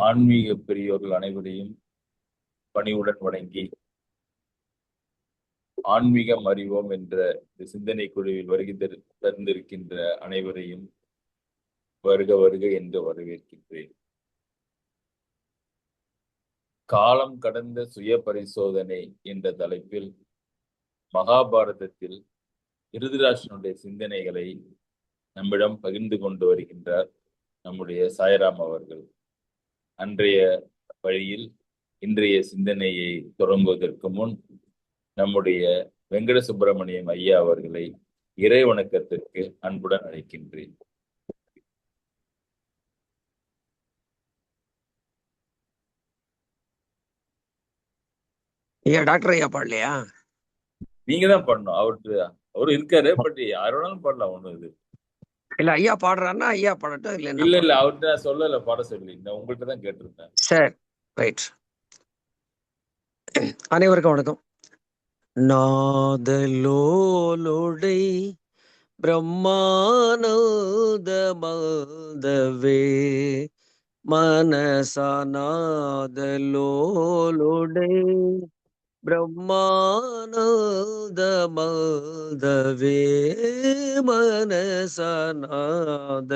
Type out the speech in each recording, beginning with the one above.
ஆன்மீக பெரியோர்கள் அனைவரையும் பணிவுடன் வணங்கி, ஆன்மீகம் அறிவோம் என்ற இந்த சிந்தனை குழுவில் வருகை தந்திருக்கின்ற அனைவரையும் வருக வருக என்று வரவேற்கின்றேன். காலம் கடந்த சுய பரிசோதனை என்ற தலைப்பில் மகாபாரதத்தில் திருதராஷ்டிரனுடைய சிந்தனைகளை நம்மிடம் பகிர்ந்து கொண்டு வருகின்றார் நம்முடைய சாய்ராம் அவர்கள். அன்றைய வழியில் இன்றைய சிந்தனையை தொடங்குவதற்கு முன் நம்முடைய வெங்கட சுப்பிரமணியம் ஐயா அவர்களை இறை வணக்கத்திற்கு அன்புடன் அழைக்கின்றேன். ஐயா டாக்டர் ஐயா பாடலையா? நீங்க தான் பண்ணணும். அவரு இருக்காரு, பட் யாரோனாலும் பாடலாம். ஒண்ணு இது இல்ல, ஐயா பாடுறாருன்னா ஐயா பாடட்டும். இல்ல அவர்கிட்ட சொல்லல பாட சொல்லி, நான் உங்கள்கிட்ட தான் கேட்டிருந்தேன். சரி, ரைட். அனைவருக்கும் வணக்கம். நாதலோலோடை பிரம்மானந்தமந்தவே மனசநாதலோலோடை பிரம்மானந்தமந்தவே மனசநாத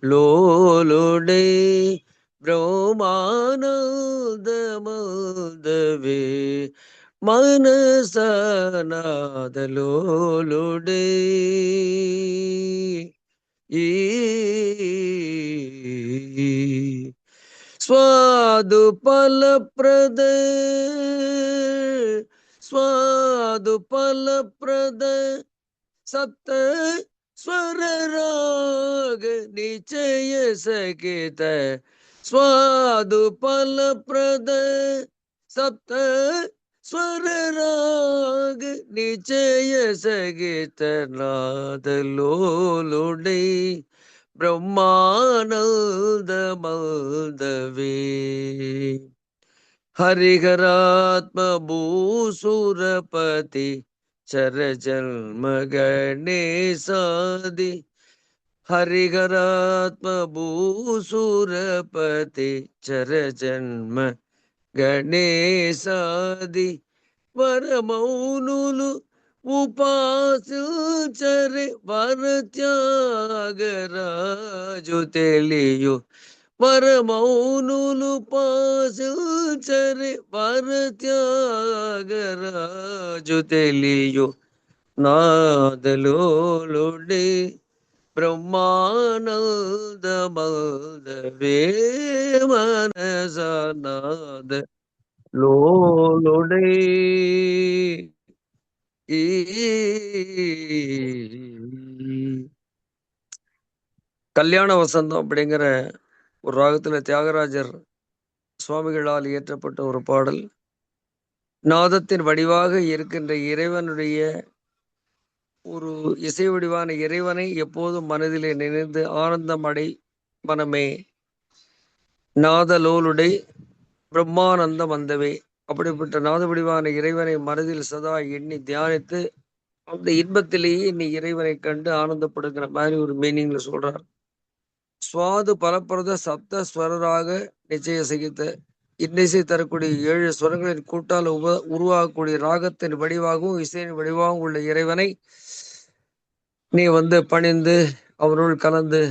லோலோடை பிரம்மானந்தமந்தவே மனசநாதலோலோடை ஸ்வாது பலப்ரத சப்த ஸ்வரராக நிச்சய சகித ஸ்வாது பலப்ரத சப்த ஸ்வரராக நிச்சய சகித நாதலோலுடை பிரம்மானந்தமந்தவே ஹரிஹராத்ம பூசுரபதி சரஜன்ம கணேசாதி ஹரிஹராத்ம பூசுரபதி சரஜன்ம గణేశాది వరమౌనులు ఉపాసించరే వరత్యాగరాజు తెలియు వరమౌనులు ఉపాసించరే వరత్యాగరాజు తెలియు నాదలోలుడే பிரம்மானந்தமந்தவே மனசநாத லோலுடை. கல்யாண வசந்தம் அப்படிங்கிற ஒரு ராகத்துல தியாகராஜர் சுவாமிகளால் இயற்றப்பட்ட ஒரு பாடல். நாதத்தின் வடிவாக இருக்கின்ற இறைவனுடைய ஒரு இசை வடிவான இறைவனை எப்போதும் மனதிலே நினைந்து ஆனந்தம் அடை மனமே. நாதலோலுடை பிரம்மானந்தம் வந்தவே. அப்படிப்பட்ட நாத வடிவான இறைவனை மனதில் சதா எண்ணி தியானித்து அந்த இன்பத்திலேயே நீ இறைவனை கண்டு ஆனந்தப்படுகிற மாதிரி ஒரு மீனிங்ல சொல்றார். சுவாது பலப்பிரத சப்த ஸ்வரராக நிச்சய சகித்த இன்னிசை தரக்கூடிய 7 ஸ்வரங்களின் கூட்டால் உருவாகக்கூடிய ராகத்தின் வடிவாகவும் இசையின் வடிவாகவும் உள்ள இறைவனை நீ பணிந்து அவனுள் கலந்து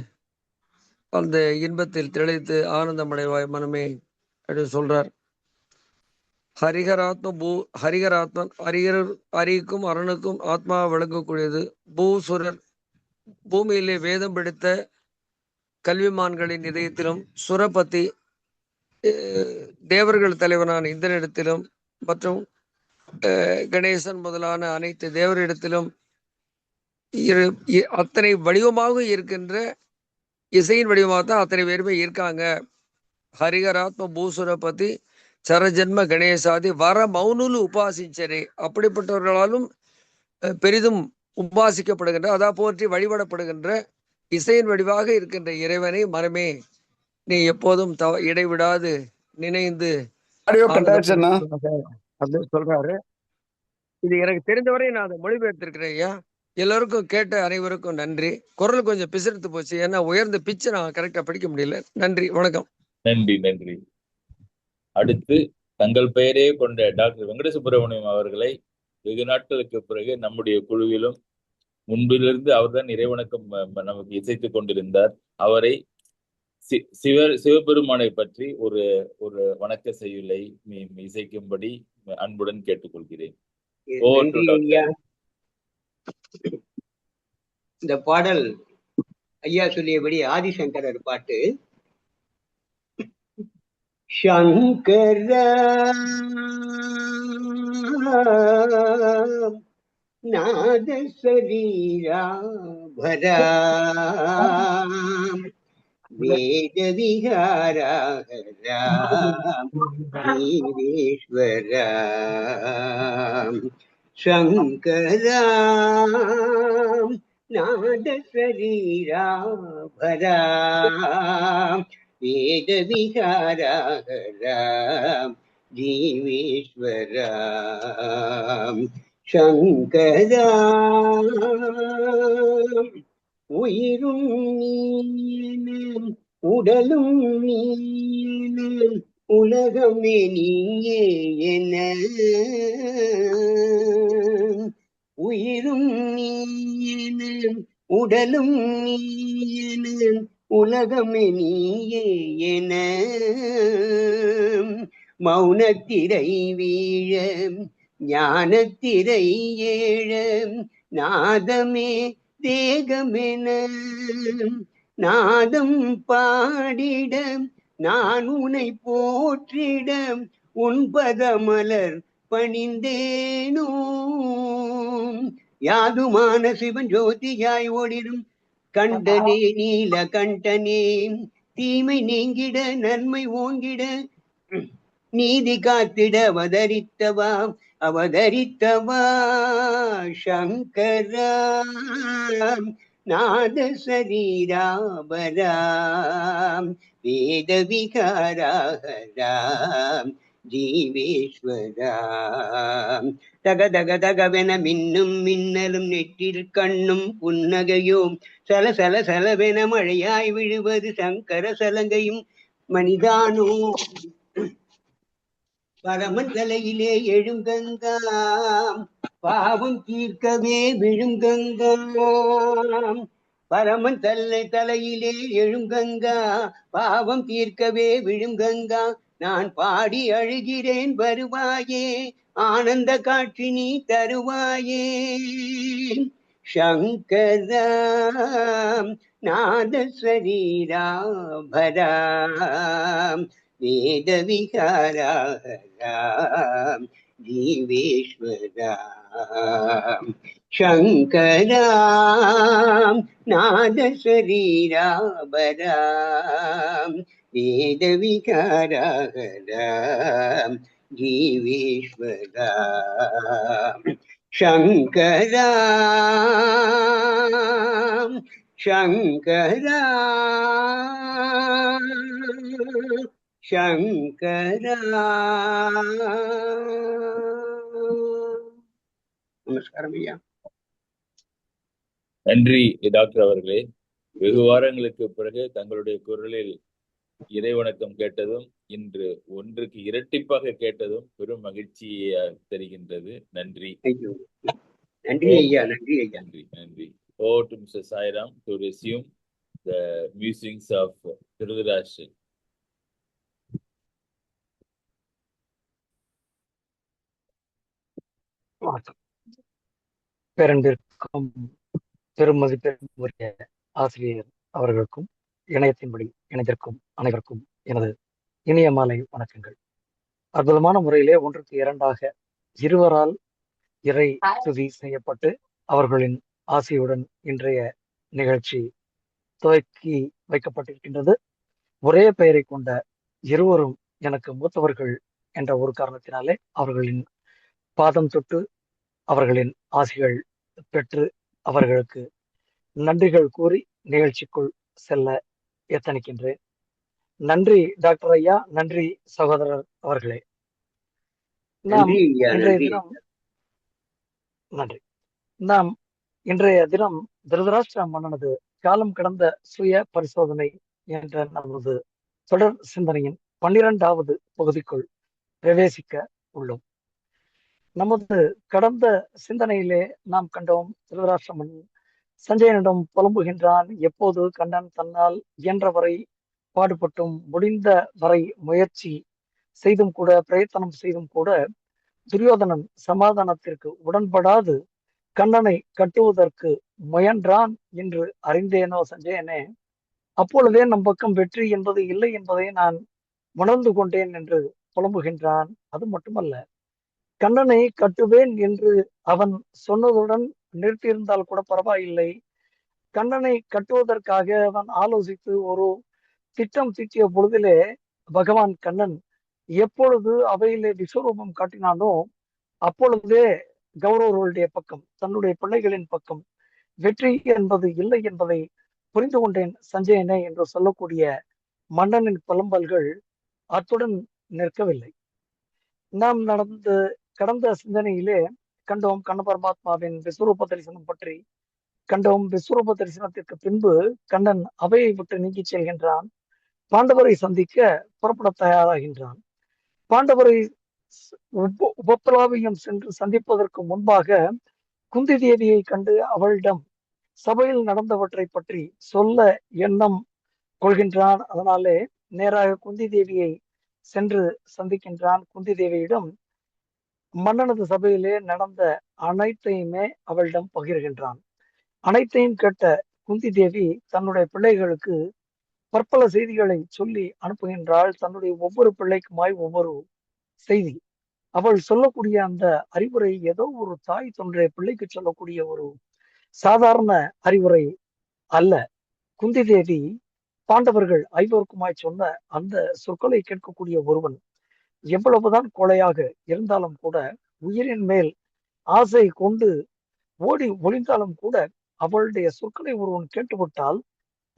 அந்த இன்பத்தில் திளைத்து ஆனந்தமடைவாய் மனமே அப்படின்னு சொல்றார். ஹரிகராத்மன் அரிக்கும் அரணுக்கும் ஆத்மா விளங்கக்கூடியது. பூசுரர் பூமியிலே வேதம் பிடித்த கல்விமான்களின் இதயத்திலும், சுரபதி தேவர்கள் தலைவனான இந்திரனிடத்திலும் மற்றும் கணேசன் முதலான அனைத்து தேவரிடத்திலும் அத்தனை வடிவமாக இருக்கின்ற இசையின் வடிவமாக தான் அத்தனை பேருமே இருக்காங்க. ஹரிகராத்ம பூசுரபதி சரஜன்ம கணேசாதி வர மௌனுலு உபாசிச்சரே. அப்படிப்பட்டவர்களாலும் பெரிதும் உபாசிக்கப்படுகின்ற, அதா போற்றி வழிபடப்படுகின்ற இசையின் வடிவாக இருக்கின்ற இறைவனை மனமே நீ எப்போதும் இடைவிடாது நினைந்து அப்படின்னு சொல்றாரு. இது எனக்கு தெரிந்தவரை நான் அதை மொழிபெயர்த்திருக்கிறேன் ஐயா. எல்லோருக்கும் கேட்ட அனைவருக்கும் நன்றி. குரல் கொஞ்சம் பிசிறுத்து போச்சு, ஏன்னா உயர்ந்த பிச்சு நான் கரெக்டா படிக்க முடியல. நன்றி, வணக்கம். நன்றி நன்றி. அடுத்து தங்கள் பெயரே கொண்ட டாக்டர் வெங்கட சுப்பிரமணியம் அவர்களை வெகு நாட்களுக்கு பிறகு நம்முடைய குழுவிலும் முன்பிலிருந்து அவர்தான் இறைவணக்கம் நமக்கு இசைத்துக் கொண்டிருந்தார். அவரை சிவபெருமானை பற்றி ஒரு ஒரு வணக்க செய்யுளை இசைக்கும்படி அன்புடன் கேட்டுக்கொள்கிறேன். நன்றி ஐயா. இந்த பாடல் ஐயா சொல்லியபடி ஆதிசங்கரர் பாட்டு. சங்கர நாத சரீராபரா வேத விஹாரா வீரேஸ்வரா சங்கரா நாத சரீராபரா வேத விஹாரா ஜீவேஸ்வரா சங்கரா உயிரும் நீனே உடலும் நீனே உலகமே நீயே என உயிரும் நீனே உடலும் நீனே உலகமே நீயே என மௌனத்திரை வீழ ஞானத்திரை ஏழ நாதமே தேகமென நாதம் பாடிட நான் உனை போற்றிட உன்பத மலர் பணிந்தேனோ யாதுமான சிவன் ஜோதியாய் ஓடிடும் கண்டனே நீல கண்டனே தீமை நீங்கிட நன்மை ஓங்கிட நீதி காத்திட அவதரித்தவா அவதரித்தவா சங்கரா நாத சரீராபரா வேத விகாரா ஜீவேஸ்வரா தக தக தகவென மின்னும் மின்னலும் நெற்றில் கண்ணும் புன்னகையும் சல சல சலவென மழையாய் விழுவது சங்கர சலங்கையும் மனிதானோ பரமன் தலையிலே எழுங்கங்கா பாவம் தீர்க்கவே விழுங்கங்கா பரமன் தலையிலே எழுங்கங்கா பாவம் தீர்க்கவே விழுங்கங்கா நான் பாடி அழுகிறேன் வருவாயே ஆனந்த காட்சி நீ தருவாயே சங்கரா நாத சரீராபரா வேத விகாரா ஜீவேஸ்வரா சங்கரா நாத சரீராபரா வேத விகாரா ஜீவேஸ்வரா சங்கரா சங்கரா சங்கரா. நமஸ்காரம் ஐயா. நன்றி டாக்டர் அவர்களே. வெகு வாரங்களுக்கு பிறகு தங்களுடைய குரலில் இறைவணக்கம் கேட்டதும் இன்று ஒன்றுக்கு இரட்டிப்பாக கேட்டதும் பெரும் மகிழ்ச்சியை தெரிகின்றது. நன்றி. நன்றி ஐயா. நன்றி ஐயா. நன்றி நன்றி. Over to Mr. Sairam to resume the musings of Dhrutarashtra. பேரன்பிற்கும் பெருமதிப்பிற்குரிய ஆசிரியர் அவர்களுக்கும் இணையத்தின்படி இணைந்திருக்கும் அனைவருக்கும் எனது இனிய மாலை வணக்கங்கள். அற்புதமான முறையிலே ஒன்றுக்கு இரண்டாக இருவரால் இறை துதி செய்யப்பட்டு அவர்களின் ஆசியுடன் இன்றைய நிகழ்ச்சி துவக்கி வைக்கப்பட்டிருக்கின்றது. ஒரே பெயரை கொண்ட இருவரும் எனக்கு மூத்தவர்கள் என்ற ஒரு காரணத்தினாலே அவர்களின் பாதம் தொட்டு அவர்களின் ஆசிகள் பெற்று அவர்களுக்கு நன்றிகள் கூறி நிகழ்ச்சிக்குள் செல்ல எத்தனிக்கின்றேன். நன்றி டாக்டர் ஐயா, நன்றி சகோதரர் அவர்களே. நாம் இன்றைய தினம் திருதராஷ்டிர மன்னனது காலம் கடந்த சுய பரிசோதனை என்ற நமது தொடர் சிந்தனையின் 12வது பகுதிக்குள் பிரவேசிக்க உள்ளோம். நமது கடந்த சிந்தனையிலே நாம் கண்டோம், திருதராஷ்டிரமன் சஞ்சயனிடம் புலம்புகின்றான். எப்போது கண்ணன் தன்னால் இயன்றவரை பாடுபட்டும் முடிந்த வரை முயற்சி செய்தும் கூட, பிரயத்தனம் செய்தும் கூட துரியோதனன் சமாதானத்திற்கு உடன்படாது கண்ணனை கட்டுவதற்கு முயன்றான் என்று அறிந்தேனோ சஞ்சயனே, அப்பொழுதே நம் பக்கம் வெற்றி என்பது இல்லை என்பதை நான் உணர்ந்து கொண்டேன் என்று புலம்புகின்றான். அது மட்டுமல்ல, கண்ணனை கட்டுவேன் என்று அவன் சொன்னதுடன் நிறுத்தியிருந்தால் கூட பரவாயில்லை, கண்ணனை கட்டுவதற்காக அவன் ஆலோசித்து ஒரு திட்டம் தீட்டிய பொழுதிலே பகவான் கண்ணன் எப்பொழுது அவையிலே விஸ்வரூபம் காட்டினானோ அப்பொழுதே கௌரவர்களுடைய பக்கம், தன்னுடைய பிள்ளைகளின் பக்கம் வெற்றி என்பது இல்லை என்பதை புரிந்து கொண்டேன் சஞ்சயனே என்று சொல்லக்கூடிய மன்னனின் புலம்பல்கள் அத்துடன் நிற்கவில்லை. நாம் கடந்த சிந்தனையிலே கண்டோம் கண்ண பரமாத்மாவின் விஸ்வரூப தரிசனம் பற்றி கண்டோம். விஸ்வரூப தரிசனத்திற்கு பின்பு கண்ணன் அவையை விட்டு நீக்கி செல்கின்றான். பாண்டவரை சந்திக்க புறப்பட தயாராகின்றான். பாண்டவரை உபப்பிரலாவியம் சென்று சந்திப்பதற்கு முன்பாக குந்தி தேவியை கண்டு அவளிடம் சபையில் நடந்தவற்றை பற்றி சொல்ல எண்ணம் கொள்கின்றான். அதனாலே நேராக குந்தி தேவியை சென்று சந்திக்கின்றான். குந்தி தேவியிடம் மன்னனது சபையிலே நடந்த அனைத்தையுமே அவளிடம் பகிர்கின்றான். அனைத்தையும் கேட்ட குந்தி தேவி தன்னுடைய பிள்ளைகளுக்கு பற்பல செய்திகளை சொல்லி அனுப்புகின்றாள். தன்னுடைய ஒவ்வொரு பிள்ளைக்குமாய் ஒவ்வொரு செய்தி. அவள் சொல்லக்கூடிய அந்த அறிவுரை ஏதோ ஒரு தாய் தன்னுடைய பிள்ளைக்கு சொல்லக்கூடிய ஒரு சாதாரண அறிவுரை அல்ல. குந்தி தேவி பாண்டவர்கள் ஐவருக்குமாய் சொன்ன அந்த சொற்களை கேட்கக்கூடிய ஒருவன் எவ்வளவுதான் கொலையாக இருந்தாலும் கூட, உயிரின் மேல் ஆசை கொண்டு ஓடி ஒளிந்தாலும் கூட, அவளுடைய சொற்களை ஒருவன் கேட்டுவிட்டால்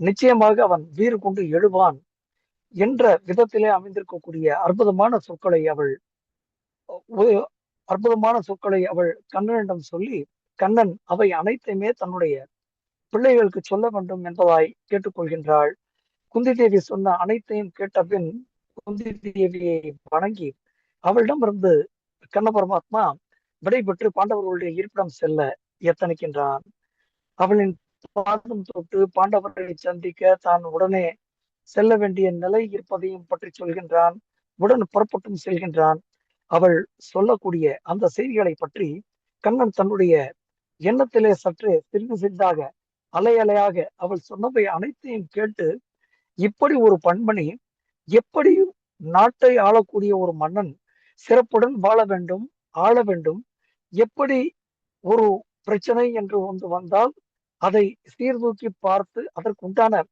நிச்சயமாக அவன் வீறு கொண்டு எழுவான் என்ற விதத்திலே அமைந்திருக்கக்கூடிய அற்புதமான சொற்களை அவள் கண்ணனிடம் சொல்லி, கண்ணன் அவை அனைத்தையுமே தன்னுடைய பிள்ளைகளுக்கு சொல்ல வேண்டும் என்பதாய் கேட்டுக்கொள்கின்றாள். குந்தி தேவி சொன்ன அனைத்தையும் கேட்ட பின் குந்தி தேவியை வணங்கி அவளிடமிருந்து கண்ண பரமாத்மா விடைபெற்று பாண்டவர்களுடைய இருப்பிடம் செல்ல எத்தனிக்கின்றான். அவளின் பாதம் தொட்டு பாண்டவரை சந்திக்க தான் உடனே செல்ல வேண்டிய நிலை இருப்பதையும் பற்றி சொல்கின்றான். உடன் புறப்பட்டும் செல்கின்றான். அவள் சொல்லக்கூடிய அந்த செய்திகளை பற்றி கண்ணன் தன்னுடைய எண்ணத்திலே சற்று சிறிது சிறிதாக அலை அலையாக அவள் சொன்னவை அனைத்தையும் கேட்டு, இப்படி ஒரு பண்பணி, எப்படி நாட்டை ஆளக்கூடிய ஒரு மன்னன் சிறப்புடன் வாழ வேண்டும், ஆள வேண்டும், எப்படி ஒரு பிரச்சனை என்று ஒன்று வந்தால் அதை சீர்தூக்கி பார்த்து அதற்கு உண்டான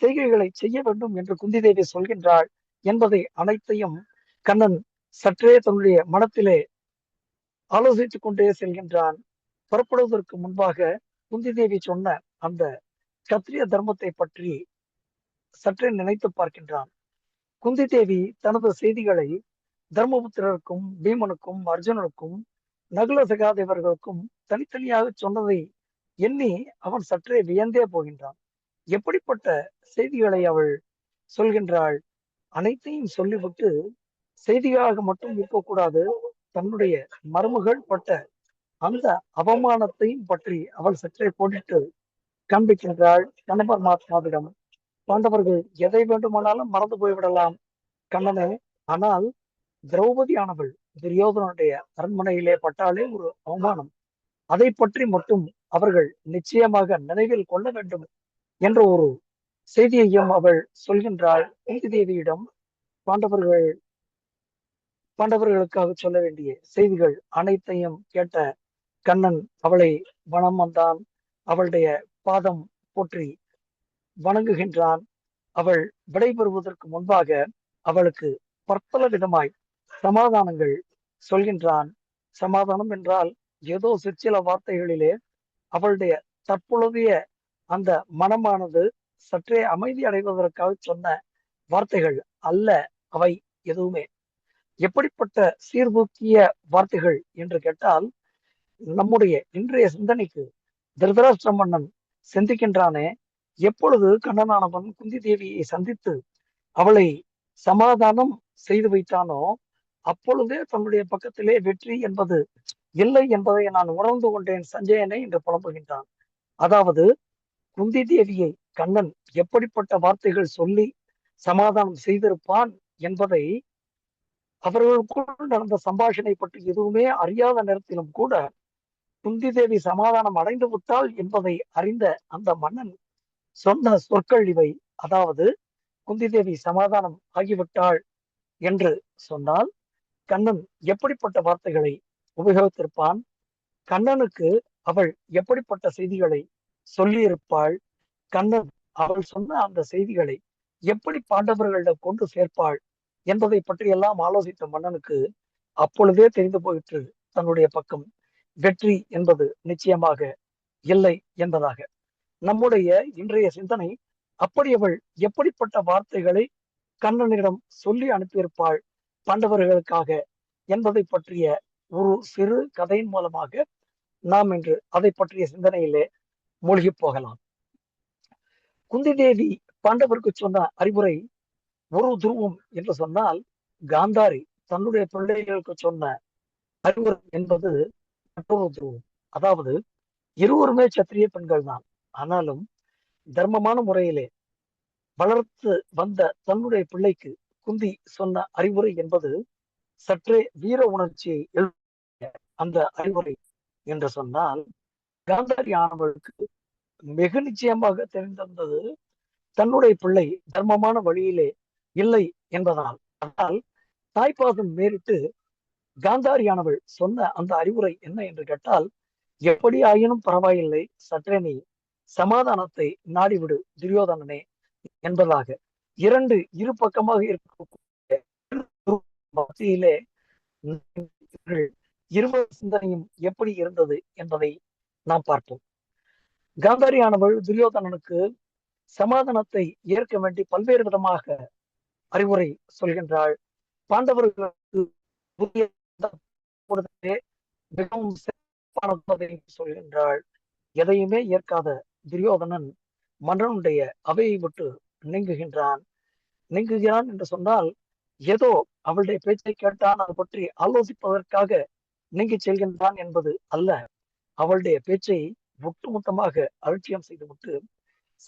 செய்கைகளை செய்ய வேண்டும் என்று குந்தி தேவி சொல்கின்றாள் என்பதை அனைத்தையும் கண்ணன் சற்றே தன்னுடைய மனத்திலே ஆலோசித்துக் கொண்டே செல்கின்றான். புறப்படுவதற்கு முன்பாக குந்தி தேவி சொன்ன அந்த கத்திரிய தர்மத்தை பற்றி சற்றே நினைத்து பார்க்கின்றான். குந்தி தேவி தனது செய்திகளை தர்மபுத்திரருக்கும் பீமனுக்கும் அர்ஜுனனுக்கும் நகுல சகாதேவர்களுக்கும் தனித்தனியாக சொன்னதை எண்ணி அவன் சற்றே வியந்தே போகின்றான். எப்படிப்பட்ட செய்திகளை அவள் சொல்கின்றாள்? அனைத்தையும் சொல்லிவிட்டு செய்திகளாக மட்டும் இருக்கக்கூடாது, தன்னுடைய மருமகள் பட்ட அந்த அவமானத்தையும் பற்றி அவள் சற்றே போட்டு காண்பிக்கின்றாள் கண்ண பரமாத்மாவிடம். பாண்டவர்கள் எதை வேண்டுமானாலும் மறந்து போய்விடலாம் கண்ணனே, ஆனால் திரௌபதி ஆனவள் துரியோதனுடைய அரண்மனையிலே பட்டாலே ஒரு அவமானம், அதை பற்றி மட்டும் அவர்கள் நிச்சயமாக நினைவில் கொள்ள வேண்டும் என்ற ஒரு செய்தியையும் அவள் சொல்கின்றாள். குந்தி தேவியிடம் பாண்டவர்களுக்காக சொல்ல வேண்டிய செய்திகள் அனைத்தையும் கேட்ட கண்ணன் அவளை வனம் வந்தான். அவளுடைய பாதம் போற்றி வணங்குகின்றான். அவள் விடைபெறுவதற்கு முன்பாக அவளுக்கு பற்பல விதமாய் சமாதானங்கள் சொல்கின்றான். சமாதானம் என்றால் ஏதோ சிற்சில வார்த்தைகளிலே அவளுடைய தற்பொழுதைய அந்த மனமானது சற்றே அமைதி அடைவதற்காக சொன்ன வார்த்தைகள் அல்ல அவை எதுவுமே. எப்படிப்பட்ட சீர்தூக்கிய வார்த்தைகள் என்று கேட்டால், நம்முடைய இன்றைய சிந்தனைக்கு திருதராஷ்டிர மன்னன் சிந்திக்கின்றானே, எப்பொழுது கண்ணனானவன் குந்தி தேவியை சந்தித்து அவளை சமாதானம் செய்து வைத்தானோ அப்பொழுதே தன்னுடைய பக்கத்திலே வெற்றி என்பது இல்லை என்பதை நான் உணர்ந்து கொண்டேன் சஞ்சயனை என்று புலம்புகின்றான். அதாவது குந்தி தேவியை கண்ணன் எப்படிப்பட்ட வார்த்தைகள் சொல்லி சமாதானம் செய்திருப்பான் என்பதை அவர்களுக்குள் நடந்த சம்பாஷணை பற்றி எதுவுமே அறியாத நேரத்திலும் கூட குந்தி தேவி சமாதானம் அடைந்து விட்டாள் என்பதை அறிந்த அந்த மன்னன் சொன்ன சொற்கள் இவை. அதாவது குந்தி தேவி சமாதானம் ஆகிவிட்டாள் என்று சொன்னால் கண்ணன் எப்படிப்பட்ட வார்த்தைகளை உபயோகித்திருப்பான், கண்ணனுக்கு அவள் எப்படிப்பட்ட செய்திகளை சொல்லியிருப்பாள், கண்ணன் அவள் சொன்ன அந்த செய்திகளை எப்படி பாண்டவர்களிடம் கொண்டு சேர்ப்பாள் என்பதை பற்றியெல்லாம் ஆலோசித்த மன்னனுக்கு அப்பொழுதே தெரிந்து போயிற்று தன்னுடைய பக்கம் வெற்றி என்பது நிச்சயமாக இல்லை என்பதாக. நம்முடைய இன்றைய சிந்தனை அப்படி அவள் எப்படிப்பட்ட வார்த்தைகளை கண்ணனிடம் சொல்லி அனுப்பியிருப்பாள் பாண்டவர்களுக்காக என்பதை பற்றிய ஒரு சிறு கதையின் மூலமாக நாம் இன்று அதை பற்றிய சிந்தனையிலே மூழ்கி போகலாம். குந்தி தேவி பாண்டவருக்கு சொன்ன அறிவுரை ஒரு துருவம் என்று சொன்னால், காந்தாரி தன்னுடைய பிள்ளைகளுக்கு சொன்ன அறிவுரை என்பது மற்றொரு துருவம். அதாவது இருவருமே சத்திரிய பெண்கள் தான். ஆனாலும் தர்மமான முறையிலே வளர்த்து வந்த தன்னுடைய பிள்ளைக்கு குந்தி சொன்ன அறிவுரை என்பது சற்றே வீர உணர்ச்சியை அந்த அறிவுரை என்று சொன்னால், காந்தாரி ஆனவளுக்கு மிக நிச்சயமாக தெரிந்திருந்தது தன்னுடைய பிள்ளை தர்மமான வழியிலே இல்லை என்பதனால். ஆனால் தாய்ப்பாசம் மேறிட்டு காந்தாரியானவள் சொன்ன அந்த அறிவுரை என்ன என்று கேட்டால், எப்படி ஆயினும் பரவாயில்லை, சற்றே நீ சமாதானத்தை நாடிவிடு துரியோதனனே என்பதாக. இரு பக்கமாக இருக்கக்கூடிய மத்தியிலே இருவர் சிந்தனையும் எப்படி இருந்தது என்பதை நாம் பார்ப்போம். காந்தாரியானவள் துரியோதனனுக்கு சமாதானத்தை ஏற்க வேண்டி பல்வேறு விதமாக அறிவுரை சொல்கின்றாள். பாண்டவர்களுக்கு மிகவும் சிறப்பானதை சொல்கின்றாள். எதையுமே ஏற்காத துரியோதனன் மன்னனுடைய அவையை விட்டு நீங்குகிறான் என்று சொன்னால், ஏதோ அவளுடைய பேச்சை கேட்டான், அதை பற்றி ஆலோசிப்பதற்காக நீங்கி செல்கின்றான் என்பது அல்ல. அவளுடைய பேச்சை ஒட்டுமொத்தமாக அலட்சியம் செய்துவிட்டு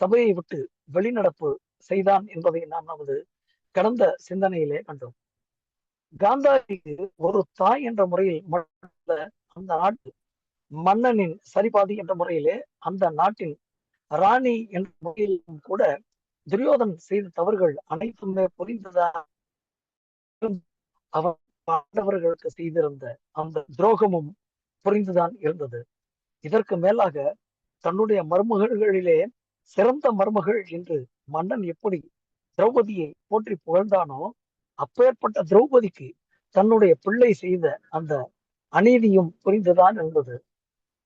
சபையை விட்டு வெளிநடப்பு செய்தான் என்பதை நாம் நமது கடந்த சிந்தனையிலே கண்டோம். காந்தாரிக்கு ஒரு தாய் என்ற முறையில் அந்த நாட்டு மன்னனின் சரிபாதி என்ற முறையிலே அந்த நாட்டின் ராணி என்ற முறையிலும் கூட துரியோதன் செய்த தவறுகள் அனைத்துமே புரிந்துதான் அவன் பாண்டவர்களுக்கு செய்திருந்த அந்த துரோகமும் புரிந்துதான் இருந்தது. இதற்கு மேலாக தன்னுடைய மருமகளிலே சிறந்த மருமகள் என்று மன்னன் எப்படி திரௌபதியை போற்றி புகழ்ந்தானோ, அப்பேற்பட்ட திரௌபதிக்கு தன்னுடைய பிள்ளை செய்த அந்த அநீதியும் புரிந்துதான் இருந்தது.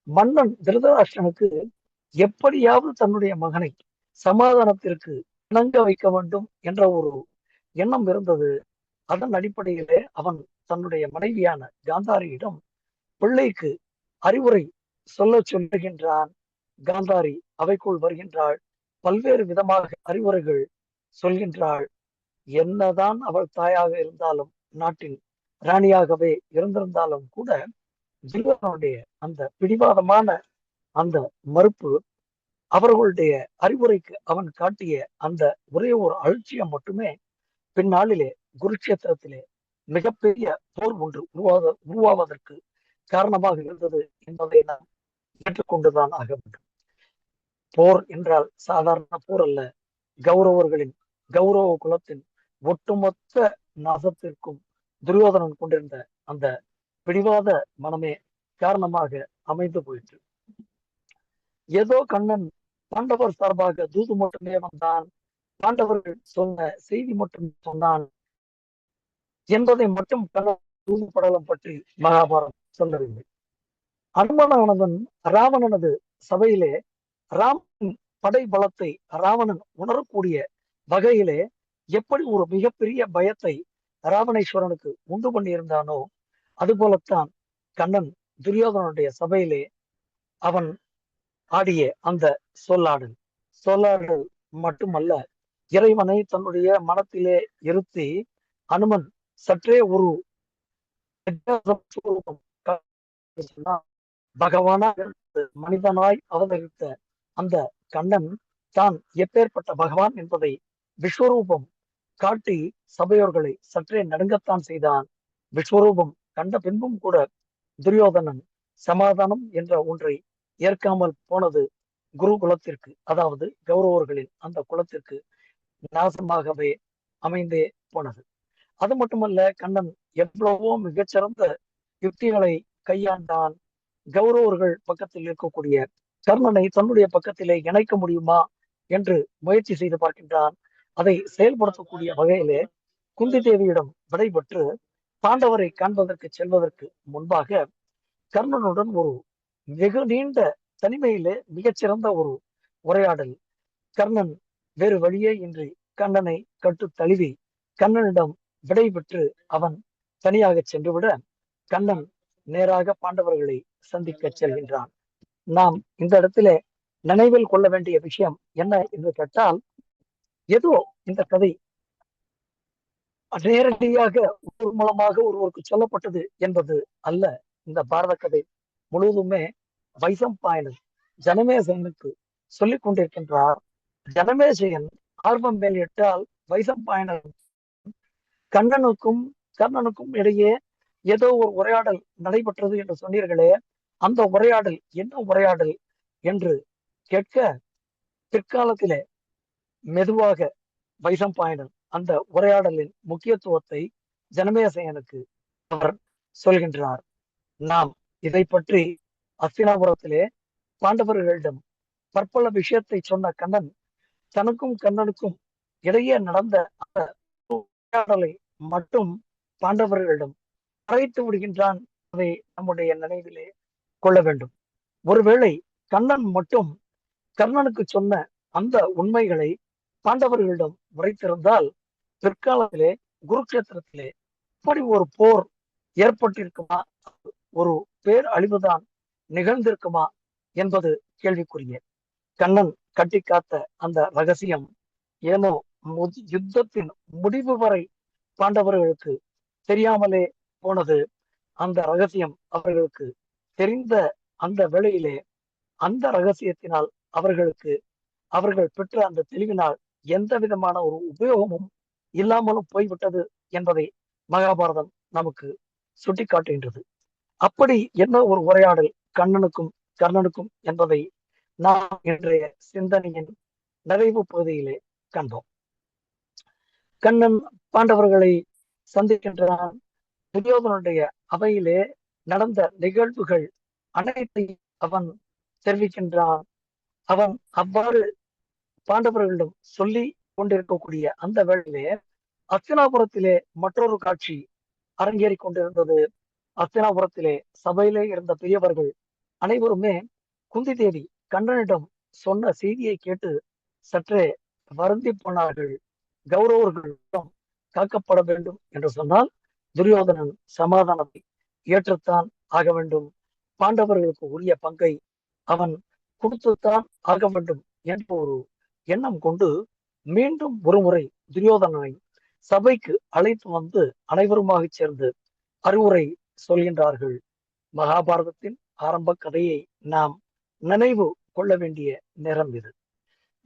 மன்னன் திருதராஷ்டிரனுக்கு எப்படியாவது தன்னுடைய மகனை சமாதானத்திற்கு இணங்க வைக்க வேண்டும் என்ற ஒரு எண்ணம் இருந்தது. அதன் அடிப்படையிலே அவன் தன்னுடைய மனைவியான காந்தாரியிடம் பிள்ளைக்கு அறிவுரை சொல்லுகின்றான். காந்தாரி அவைக்குள் வருகின்றாள். பல்வேறு விதமாக அறிவுரைகள் சொல்கின்றாள். என்னதான் அவள் தாயாக இருந்தாலும், நாட்டின் ராணியாகவே இருந்திருந்தாலும் கூட துரியோதனனுடைய அந்த பிடிவாதமான அந்த மறுப்பு, அவர்களுடைய அறிவுரைக்கு அவன் காட்டிய அந்த ஒரே ஒரு அலட்சியம் மட்டுமே பின்னாளிலே குருட்சேத்திரத்திலே மிகப்பெரிய போர் ஒன்று உருவாவதற்கு காரணமாக இருந்தது என்பதை நாம் ஏற்றுக்கொண்டுதான் ஆக வேண்டும். போர் என்றால் சாதாரண போர் அல்ல. கௌரவ குலத்தின் ஒட்டுமொத்த நாசத்திற்கும் துரியோதனன் கொண்டிருந்த அந்த பிடிவாத மனமே காரணமாக அமைந்து போயிற்று. ஏதோ கண்ணன் பாண்டவர் சார்பாக தூது மட்டுமே வந்தான், பாண்டவர்கள் சொன்ன செய்தி மட்டும் சொன்னான் என்பதை மட்டும் கண்ணன் தூது படலம் பற்றி மகாபாரதம் சொல்லவில்லை. அனுமனானவன் ராவணனது சபையிலே ராமனின் படை பலத்தை ராவணன் உணரக்கூடிய வகையிலே எப்படி ஒரு மிகப்பெரிய பயத்தை ராவணேஸ்வரனுக்கு உண்டு பண்ணியிருந்தானோ, அதுபோலத்தான் கண்ணன் துரியோதனனுடைய சபையிலே அவன் ஆடிய அந்த சொல்லாடல் மட்டுமல்ல, இறைவனை தன்னுடைய மனத்திலே இருத்தி அனுமன் சற்றே ஒரு பகவானாக மனிதனாய் அவதரித்த அந்த கண்ணன் தான் எப்பேற்பட்ட பகவான் என்பதை விஸ்வரூபம் காட்டி சபையோர்களை சற்றே நடுங்கத்தான் செய்தான். விஸ்வரூபம் கண்ட பின்பும் கூட துரியோதனன் சமாதானம் என்ற ஒன்றை ஏற்காமல் போனது குரு குலத்திற்கு, அதாவது கௌரவர்களின் அந்த குலத்திற்கு நாசமாகவே அமைந்தே போனது. அது மட்டுமல்ல, கண்ணன் எவ்வளவோ மிகச்சிறந்த யுக்திகளை கையாண்டான். கௌரவர்கள் பக்கத்தில் இருக்கக்கூடிய கர்ணனை தன்னுடைய பக்கத்திலே இணைக்க முடியுமா என்று முயற்சி செய்து பார்க்கின்றான். அதை செயல்படுத்தக்கூடிய வகையிலே குந்தி தேவியிடம் விடைபெற்று பாண்டவரை காண்பதற்கு செல்வதற்கு முன்பாக கர்ணனுடன் ஒரு வெகு நீண்ட தனிமையிலே மிகச்சிறந்த ஒரு உரையாடல். கர்ணன் வேறு வழியே இன்றி கண்ணனை கட்டு தழுவி கண்ணனிடம் விடை பெற்று அவன் தனியாக சென்றுவிட கண்ணன் நேராக பாண்டவர்களை சந்திக்க செல்கின்றான். நாம் இந்த இடத்திலே நினைவில் கொள்ள வேண்டிய விஷயம் என்ன என்று கேட்டால், ஏதோ இந்த கதை நேரடியாக ஒரு மூலமாக ஒருவருக்கு சொல்லப்பட்டது என்பது அல்ல. இந்த பாரத கதை முழுவதுமே வைசம்பாயனன் ஜனமேஜயனுக்கு சொல்லிக் கொண்டிருக்கின்றார். ஜனமேஜயன் ஆர்வம் மேலிட்டால் வைசம்பாயனன் கர்ணனுக்கும் இடையே ஏதோ ஒரு உரையாடல் நடைபெற்றது என்று சொன்னீர்களே, அந்த உரையாடல் என்ன உரையாடல் என்று கேட்க பிற்காலத்திலே மெதுவாக வைசம்பாயனன் அந்த உரையாடலின் முக்கியத்துவத்தை ஜனமேஜயனுக்கு அவர் சொல்கின்றார். நாம் இதை பற்றி அஸ்தினாபுரத்திலே பாண்டவர்களிடம் பற்பல விஷயத்தை சொன்ன கண்ணன் தனக்கும் கண்ணனுக்கும் இடையே நடந்த அந்த உரையாடலை மட்டும் பாண்டவர்களிடம் மறைத்து விடுகின்றான். அதை நம்முடைய நினைவிலே கொள்ள வேண்டும். ஒருவேளை கண்ணன் மட்டும் கர்ணனுக்கு சொன்ன அந்த உண்மைகளை பாண்டவர்களிடம் உரைத்திருந்தால் பிற்காலத்திலே குருக்ஷேத்திரத்திலே இப்படி ஒரு போர் ஏற்பட்டிருக்குமா, ஒரு பேர் அழிவுதான் நிகழ்ந்திருக்குமா என்பது கேள்விக்குரிய. கண்ணன் கட்டி காத்த அந்த ரகசியம் ஏனோ யுத்தத்தின் முடிவு வரை பாண்டவர்களுக்கு தெரியாமலே போனது. அந்த ரகசியம் அவர்களுக்கு தெரிந்த அந்த வேளையிலே அந்த ரகசியத்தினால் அவர்கள் பெற்ற அந்த தெளிவினால் எந்த விதமான ஒரு உபயோகமும் இல்லாமலும் போய்விட்டது என்பதை மகாபாரதம் நமக்கு சுட்டி காட்டுகின்றது. அப்படி என்ன ஒரு உரையாடல் கர்ணனுக்கும் என்பதை நாம் இன்றைய சிந்தனையின் நிறைவு பகுதியிலே கண்டோம். கண்ணன் பாண்டவர்களை சந்திக்கின்றான். துரியோதனுடைய அவையிலே நடந்த நிகழ்வுகள் அனைத்தையும் அவன் தெரிவிக்கின்றான். அவன் அவ்வாறு பாண்டவர்களிடம் சொல்லி கொண்டிருக்கக்கூடிய அந்த வேளையிலே அஸ்தினாபுரத்திலே மற்றொரு காட்சி அரங்கேறி கொண்டிருந்தது. அஸ்தினாபுரத்திலே சபையிலே இருந்த பெரியவர்கள் அனைவருமே குந்தி தேவி கண்ணனிடம் சொன்ன செய்தியை கேட்டு சற்றே வருந்தி போனார்கள். கௌரவர்களிடம் காக்கப்பட வேண்டும் என்று சொன்னால் துரியோதனன் சமாதானத்தை ஏற்றுத்தான் ஆக வேண்டும். பாண்டவர்களுக்கு உரிய பங்கை அவன் கொடுத்துத்தான் ஆக வேண்டும் என்ற ஒரு எண்ணம் கொண்டு மீண்டும் ஒருமுறை துரியோதனனை சபைக்கு அழைத்து வந்து அனைவருமாக சேர்ந்து அறிவுரை சொல்கின்றார்கள். மகாபாரதத்தின் ஆரம்ப கதையை நாம் நினைவு கொள்ள வேண்டிய நேரம் இது.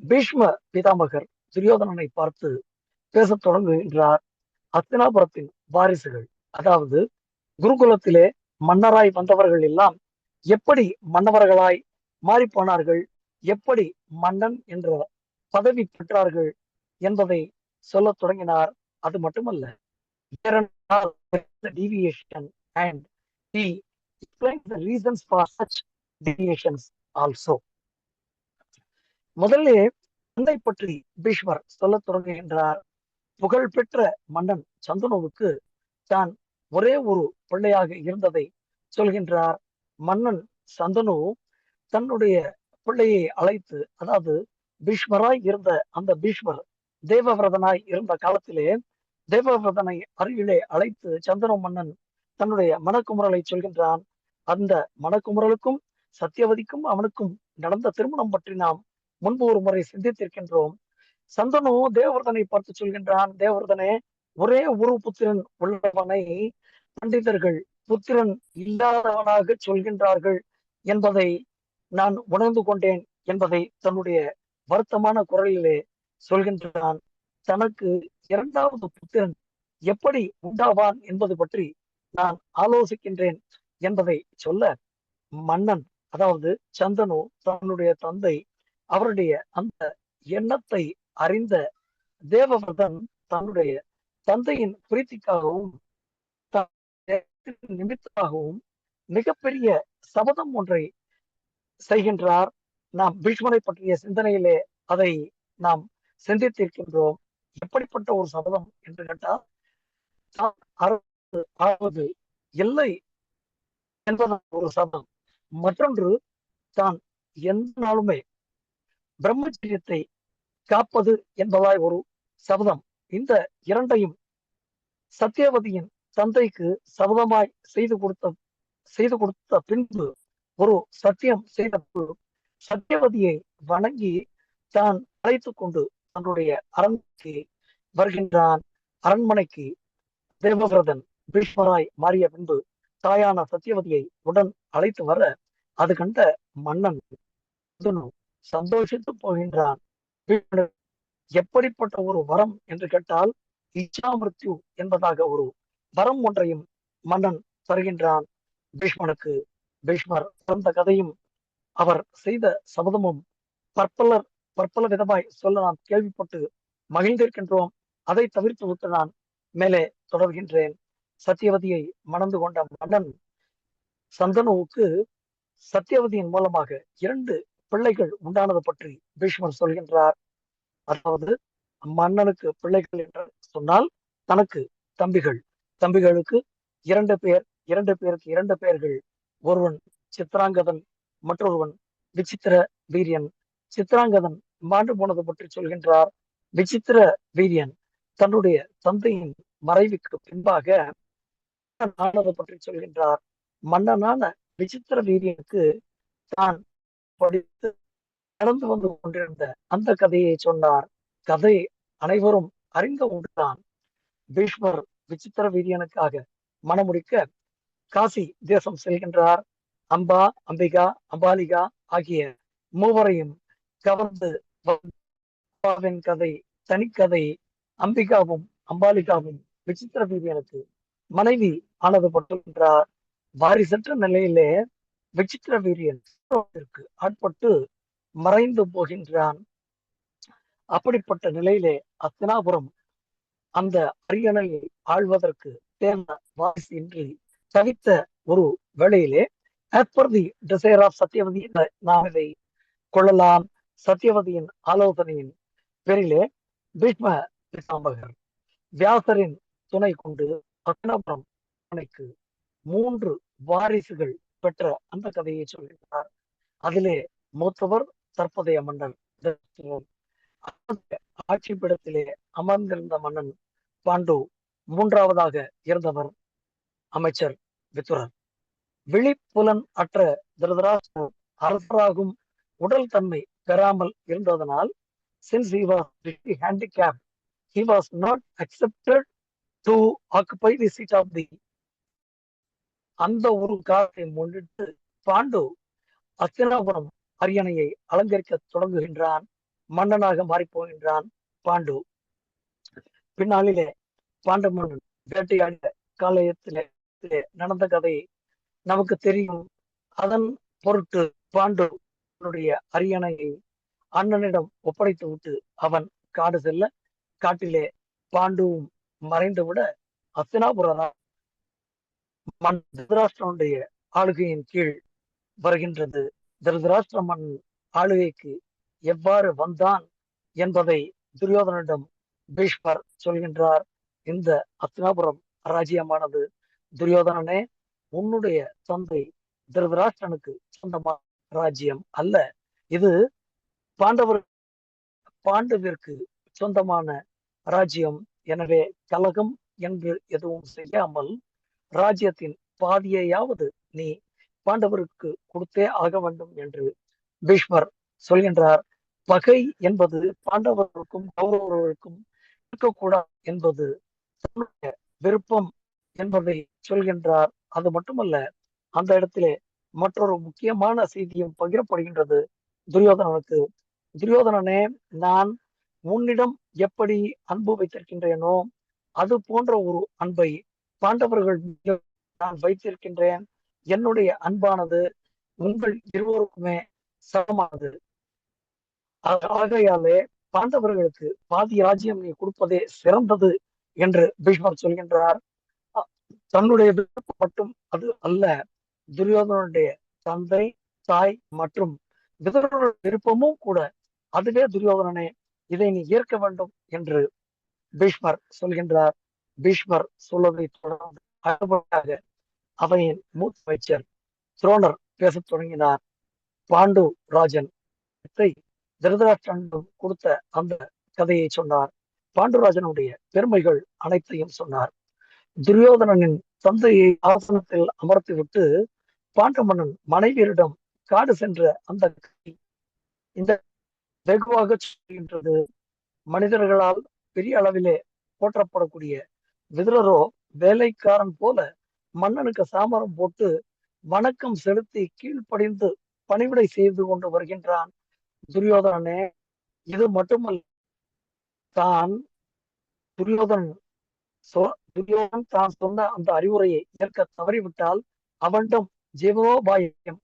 பீஷ்ம பிதாமகர் துரியோதனனை பார்த்து பேசத் தொடங்குகின்றார். அஸ்தினாபுரத்தின் வாரிசுகள், அதாவது குருகுலத்திலே மன்னராய் வந்தவர்கள் எல்லாம் எப்படி மன்னவர்களாய் மாறி போனார்கள், எப்படி மன்னன் என்ற பதவி பெற்றார்கள் என்பதை சொல்ல தொடங்கினார். அது மட்டுமல்ல, deviation and he explained the reasons for such deviations also. முதல்ல தந்தை பற்றி பீஷ்மர் சொல்ல தொடங்குகின்றார். புகழ்பெற்ற மன்னன் சந்தனுவுக்கு தான் ஒரே ஒரு பிள்ளையாக இருந்ததை சொல்கின்றார். மன்னன் சந்தனு தன்னுடைய பிள்ளையை அழைத்து, அதாவது பீஷ்மராய் இருந்த அந்த பீஷ்மர் தேவவிரதனாய் இருந்த காலத்திலே தேவவிரதனை அருகிலே அழைத்து சந்தனு மன்னன் தன்னுடைய மனக்குமுறலை சொல்கின்றான். அந்த மனக்குமுறலுக்கும் சத்தியவதிக்கும் அவனுக்கும் நடந்த திருமணம் பற்றி நாம் முன்பு ஒரு முறை சிந்தித்திருக்கின்றோம். சந்தனு தேவர்தனை பார்த்து சொல்கின்றான், தேவர்தனே, ஒரே ஒரு புத்திரன் உள்ளவனை பண்டிதர்கள் புத்திரன் இல்லாதவனாக சொல்கின்றார்கள் என்பதை நான் உணர்ந்து கொண்டேன் என்பதை தன்னுடைய வருத்தமான குரலிலே சொல்கின்றான். தனக்கு இரண்டாவது புத்திரன் எப்படி உண்டாவான் என்பது பற்றி நான் ஆலோசிக்கின்றேன் என்பதை சொல்ல, மன்னன் அதாவது சந்தனு தன்னுடைய தந்தை அவருடைய அந்த எண்ணத்தை அறிந்த தேவவர்தன் தன்னுடைய தந்தையின் பிரீத்திக்காகவும் நிமித்தமாகவும் மிகப்பெரிய சபதம் ஒன்றை செய்கின்றார். நாம் பீஷ்மரை பற்றிய சிந்தனையிலே அதை நாம் சிந்தித்திருக்கின்றோம். எப்படிப்பட்ட ஒரு சபதம் என்று கேட்டால், தான் ஆவது இல்லை என்பதன் ஒரு சபதம். மற்றொன்று, தான் எந்த நாளுமே பிரம்மச்சரியத்தை காப்பது என்பதாய் ஒரு சபதம். இந்த இரண்டையும் சத்தியவதியின் தந்தைக்கு சபதமாய் செய்து கொடுத்த பின்பு ஒரு சத்தியம் செய்த சத்தியவதியை வணங்கி தான் அழைத்து கொண்டு தன்னுடைய அரண்மனைக்கு வருகின்றான். அரண்மனைக்கு தேவவிரதன் பீஷ்மராய் மாறிய பின்பு தாயான சத்தியவதியை உடன் அழைத்து வர அது கண்ட மன்னன் சந்தோஷித்து போகின்றான். எப்படிப்பட்ட ஒரு வரம் என்று கேட்டால், இச்சாமிருத்யு என்பதாக ஒரு வரம் ஒன்றையும் மன்னன் தருகின்றான் பீஷ்மனுக்கு. பீஷ்மர் பிறந்த கதையும் அவர் செய்த சபதமும் பற்பல விதமாய் சொல்ல நாம் கேள்விப்பட்டு மகிழ்ந்திருக்கின்றோம். அதை தவிர்த்து விட்டு நான் மேலே தொடர்கின்றேன். சத்தியவதியை மணந்து கொண்ட மன்னன் சந்தனுவுக்கு சத்தியவதியின் மூலமாக 2 பிள்ளைகள் உண்டானது பற்றி பீஷ்மர் சொல்கின்றார். அதாவது மன்னனுக்கு பிள்ளைகள் என்று சொன்னால் தனக்கு தம்பிகளுக்கு 2 பேர், 2 பேருக்கு 2 பெயர்கள். ஒருவன் சித்ராங்கதன், மற்றொருவன் விசித்திர வீரியன். சித்ராங்கதன் மாண்டு போனது பற்றி சொல்கின்றார். விசித்திர வீரியன் தன்னுடைய தந்தையின் மறைவுக்கு பின்பாக ஆனது பற்றி சொல்கின்றார். மன்னனான விசித்திர வீரியனுக்கு தான் படித்து நடந்து வந்து கொண்டிருந்த அந்த கதையை சொன்னார். கதை அனைவரும் அறிந்த ஒன்றுதான். பீஷ்மர் விசித்திர வீரியனுக்காக மணமுடிக்க காசி தேசம் செல்கின்றார். அம்பா, அம்பிகா, அம்பாலிகா ஆகிய மூவரையும் கவர்ந்து அம்பாவின் கதை தனிக்கதை. அம்பிகாவும் அம்பாலிகாவும் விசித்திர வீரியனுக்கு மனைவி ஆனது பட்டுகின்றார். வாரிசற்ற நிலையிலே விசித்திர வீரியன் ஆட்பட்டு மறைந்து போகின்றான். அப்படிப்பட்ட நிலையிலே அஸ்தினாபுரம் அந்த அரியணையை ஆழ்வதற்கு தேர்ந்த வாரிசு இன்றி தவித்த ஒரு வேளையிலே, as per the desire of Satyavati, நாம் இதை கொள்ளலாம். சத்தியவதியின் ஆலோசனையின் பேரிலே பீஷ்ம பிதாமகர் வியாசரின் துணை கொண்டு அஸ்தினாபுரம் அணைக்கு 3 வாரிசுகள் பெற்ற அந்த கதையை சொல்கிறார். அதிலே மூத்தவர் தற்போதைய மன்னன் ஆட்சி பீடத்திலே அமர்ந்திருந்த மன்னன் பாண்டு. 3ஆவதாக இருந்தவர் அமைச்சர் விதுரர். விழிப்புலன் அற்ற திருதராஷ்டிரர் அரசராகும் உடல் தன்மை பெறாமல் இருந்ததனால், since he was handicapped, he was not accepted to occupy the seat of the. அந்த ஒரு காலத்தை முன்னிட்டு பாண்டு அஸ்தினாபுரம் அரியணையை அலங்கரிக்க தொடங்குகின்றான். மன்னனாக மாறி போகின்றான் பாண்டு. பின்னாளிலே பாண்ட மன்னன் வேட்டையாடிய காலத்திலே நடந்த கதை நமக்கு தெரியும். அதன் பொருட்டு பாண்டு அரியணையை அண்ணனிடம் ஒப்படைத்து விட்டு அவன் காடு செல்ல, காட்டிலே பாண்டுவும் மறைந்துவிட அஸ்தினாபுர திருதராஷ்டிரனுடைய ஆளுகையின் கீழ் வருகின்றது. திருதராஷ்டிர மன்னன் ஆளுகைக்கு எவ்வாறு வந்தான் என்பதை துரியோதனிடம் பீஷ்மர் சொல்கின்றார். இந்த அஸ்தினாபுரம் ராஜ்யமானது துரியோதனனே, உன்னுடைய தந்தை திருதராஷ்டிரனுக்கு சொந்தமான ராஜ்யம் அல்ல. இது பாண்டவிற்கு சொந்தமான ராஜ்யம். எனவே கலகம் என்று எதுவும் செய்யாமல் ராஜ்யத்தின் பாதியையாவது நீ பாண்டவருக்கு கொடுத்தே ஆக வேண்டும் என்று பீஷ்மர் சொல்கின்றார். பகை என்பது பாண்டவர்களுக்கும் கௌரவர்களுக்கும் இருக்கக்கூடாது என்பது தன்னுடைய விருப்பம் என்பதை சொல்கின்றார். அது மட்டுமல்ல, அந்த இடத்திலே மற்றொரு முக்கியமான செய்தியும் பகிரப்படுகின்றது துரியோதனனுக்கு. துரியோதனனே, நான் உன்னிடம் எப்படி அன்பு வைத்திருக்கின்றேனோ அது போன்ற ஒரு அன்பை பாண்டவர்கள் மீது நான் வைத்திருக்கின்றேன். என்னுடைய அன்பானது உங்கள் இருவருக்குமே சமமானது. ஆகையாலே பாண்டவர்களுக்கு பாதி ராஜ்யம் நீ கொடுப்பதே சிறந்தது என்று பீஷ்மர் சொல்கின்றார். தன்னுடைய விருப்பம் மட்டும் அது அல்ல, துரியோதனனுடைய தந்தை, தாய் மற்றும் விதுரனுடைய விருப்பமும் கூட. அதுவே துரியோதனனே, இதை நீ ஏற்க வேண்டும் என்று பீஷ்மர் சொல்கின்றார். பீஷ்மர் சொல்வதை தொடர்ந்து அடுத்தபடியாக அவையின் மூத்த அமைச்சர் துரோணர் பேசத் தொடங்கினார். பாண்டு ராஜன் திருதராஷ்டிரனிடம் கொடுத்த அந்த கதையை சொன்னார். பாண்டுராஜனுடைய பெருமைகள் அனைத்தையும் சொன்னார். துரியோதனனின் தந்தையை ஆசனத்தில் அமர்த்திவிட்டு பாண்டு மன்னன் மனைவியரிடம் காடு சென்ற அந்த இந்த வெகுவாக சொல்கின்றது. மனிதர்களால் பெரிய அளவிலே போற்றப்படக்கூடிய விதுரரோ வேலைக்காரன் போல மன்னனுக்கு சாமரம் போட்டு வணக்கம் செலுத்தி கீழ்ப்படிந்து பணிவிடை செய்து கொண்டு வருகின்றான். துரியோதனனே, இது மட்டுமல்ல, தான் துரியோதன் தான் சொன்ன அந்த அறிவுரையை ஏற்க தவறிவிட்டால் அவனிடம் ஜீவனோபாயம்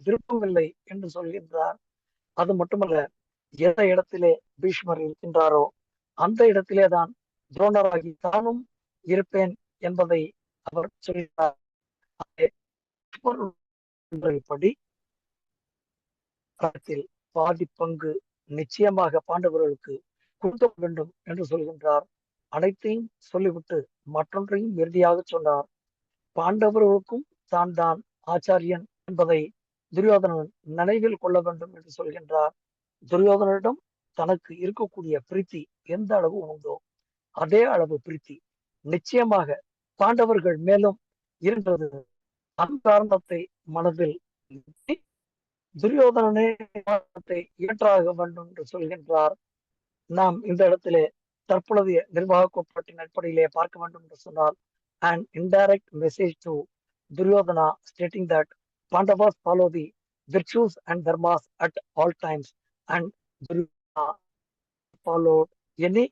விருப்பமில்லை என்று சொல்கின்றார். அது மட்டுமல்ல, எந்த இடத்திலே பீஷ்மர் இருக்கின்றாரோ அந்த இடத்திலே தான் துரோணராகி தானும் இருப்பேன் என்பதை அவர் சொல்கிறார். படி பாதி பங்கு நிச்சயமாக பாண்டவர்களுக்கு கொடுக்க வேண்டும் என்று சொல்கின்றார். அனைத்தையும் சொல்லிவிட்டு மற்றொன்றையும் இறுதியாக சொன்னார். பாண்டவர்களுக்கும் தான் தான் ஆச்சாரியன் என்பதை துரியோதனன் நினைவில் கொள்ள வேண்டும் என்று சொல்கின்றார். துரியோதனிடம் தனக்கு இருக்கக்கூடிய பிரீத்தி எந்த அளவு உண்டோ அதே அளவு பிரீத்தி நிச்சயமாக பாண்டவர்கள் மேலும் இருந்தது. அந்த காரணத்தை மனதில் துரியோதனனே ஏற்றாக வேண்டும் என்று சொல்கின்றார். நாம் இந்த இடத்திலே தற்பொழுதைய நிர்வாக கோட்பாட்டின் அடிப்படையிலே பார்க்க வேண்டும் என்று சொன்னால், an indirect message to Duryodhana stating that Pandavas follow the virtues and dharmas at all times, and Duryodhana followed any